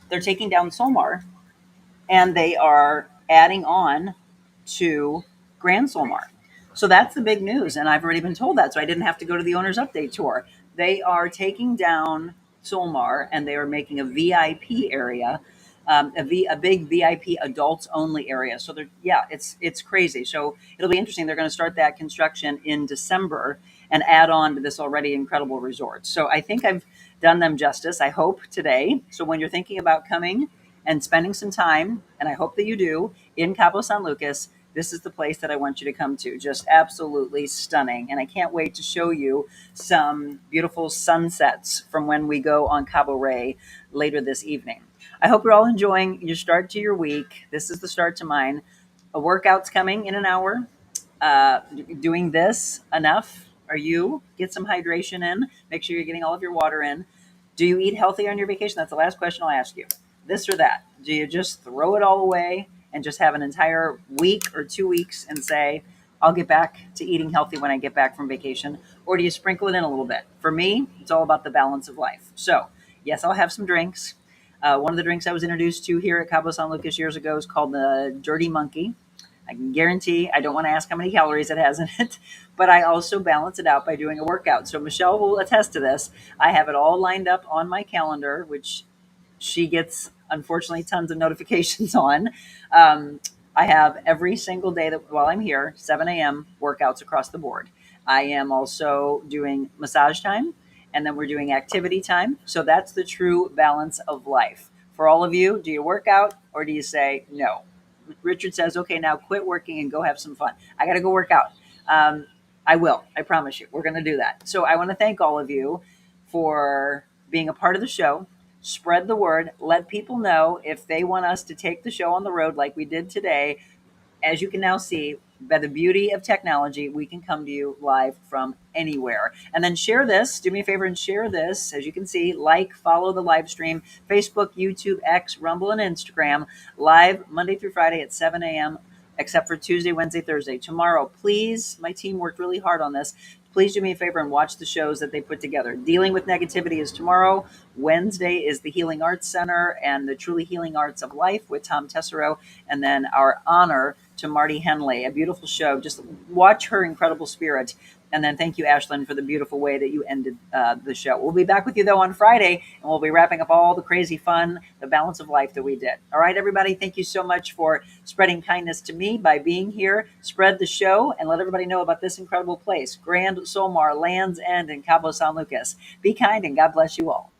they're taking down Solmar and they are adding on to Grand Solmar. So that's the big news. And I've already been told that, so I didn't have to go to the owner's update tour. They are taking down Solmar and they are making a VIP area, a big VIP adults only area. So it's crazy. So it'll be interesting. They're going to start that construction in December and add on to this already incredible resort. So I think I've done them justice, I hope, today. So when you're thinking about coming and spending some time, and I hope that you do, in Cabo San Lucas, this is the place that I want you to come to. Just absolutely stunning. And I can't wait to show you some beautiful sunsets from when we go on Cabo Rey later this evening. I hope you're all enjoying your start to your week. This is the start to mine. A workout's coming in an hour. Doing this enough? Are you? Get some hydration in. Make sure you're getting all of your water in. Do you eat healthy on your vacation? That's the last question I'll ask you. This or that? Do you just throw it all away and just have an entire week or 2 weeks and say, I'll get back to eating healthy when I get back from vacation? Or do you sprinkle it in a little bit? For me, it's all about the balance of life. So yes, I'll have some drinks. One of the drinks I was introduced to here at Cabo San Lucas years ago is called the Dirty Monkey. I can guarantee, I don't want to ask how many calories it has in it, but I also balance it out by doing a workout. So Michelle will attest to this. I have it all lined up on my calendar, which she gets, unfortunately, tons of notifications on. I have every single day that while I'm here, 7 a.m. workouts across the board. I am also doing massage time, and then we're doing activity time. So that's the true balance of life. For all of you, do you work out or do you say no? Richard says, okay, now quit working and go have some fun. I got to go work out. I will. I promise you. We're going to do that. So I want to thank all of you for being a part of the show. Spread the word. Let people know if they want us to take the show on the road like we did today. As you can now see, by the beauty of technology, we can come to you live from anywhere. And then share this. Do me a favor and share this. As you can see, like, follow the live stream, Facebook, YouTube, X, Rumble, and Instagram, live Monday through Friday at 7 a.m., except for Tuesday, Wednesday, Thursday. Tomorrow, please, my team worked really hard on this. Please do me a favor and watch the shows that they put together. Dealing with Negativity is tomorrow. Wednesday is the Healing Arts Center and the Truly Healing Arts of Life with Tom Tessero. And then our honor to Marty Henley, a beautiful show. Just watch her incredible spirit. And then thank you, Ashlyn, for the beautiful way that you ended the show. We'll be back with you, though, on Friday, and we'll be wrapping up all the crazy fun, the balance of life that we did. All right, everybody, thank you so much for spreading kindness to me by being here. Spread the show and let everybody know about this incredible place, Grand Solmar, Land's End in Cabo San Lucas. Be kind and God bless you all.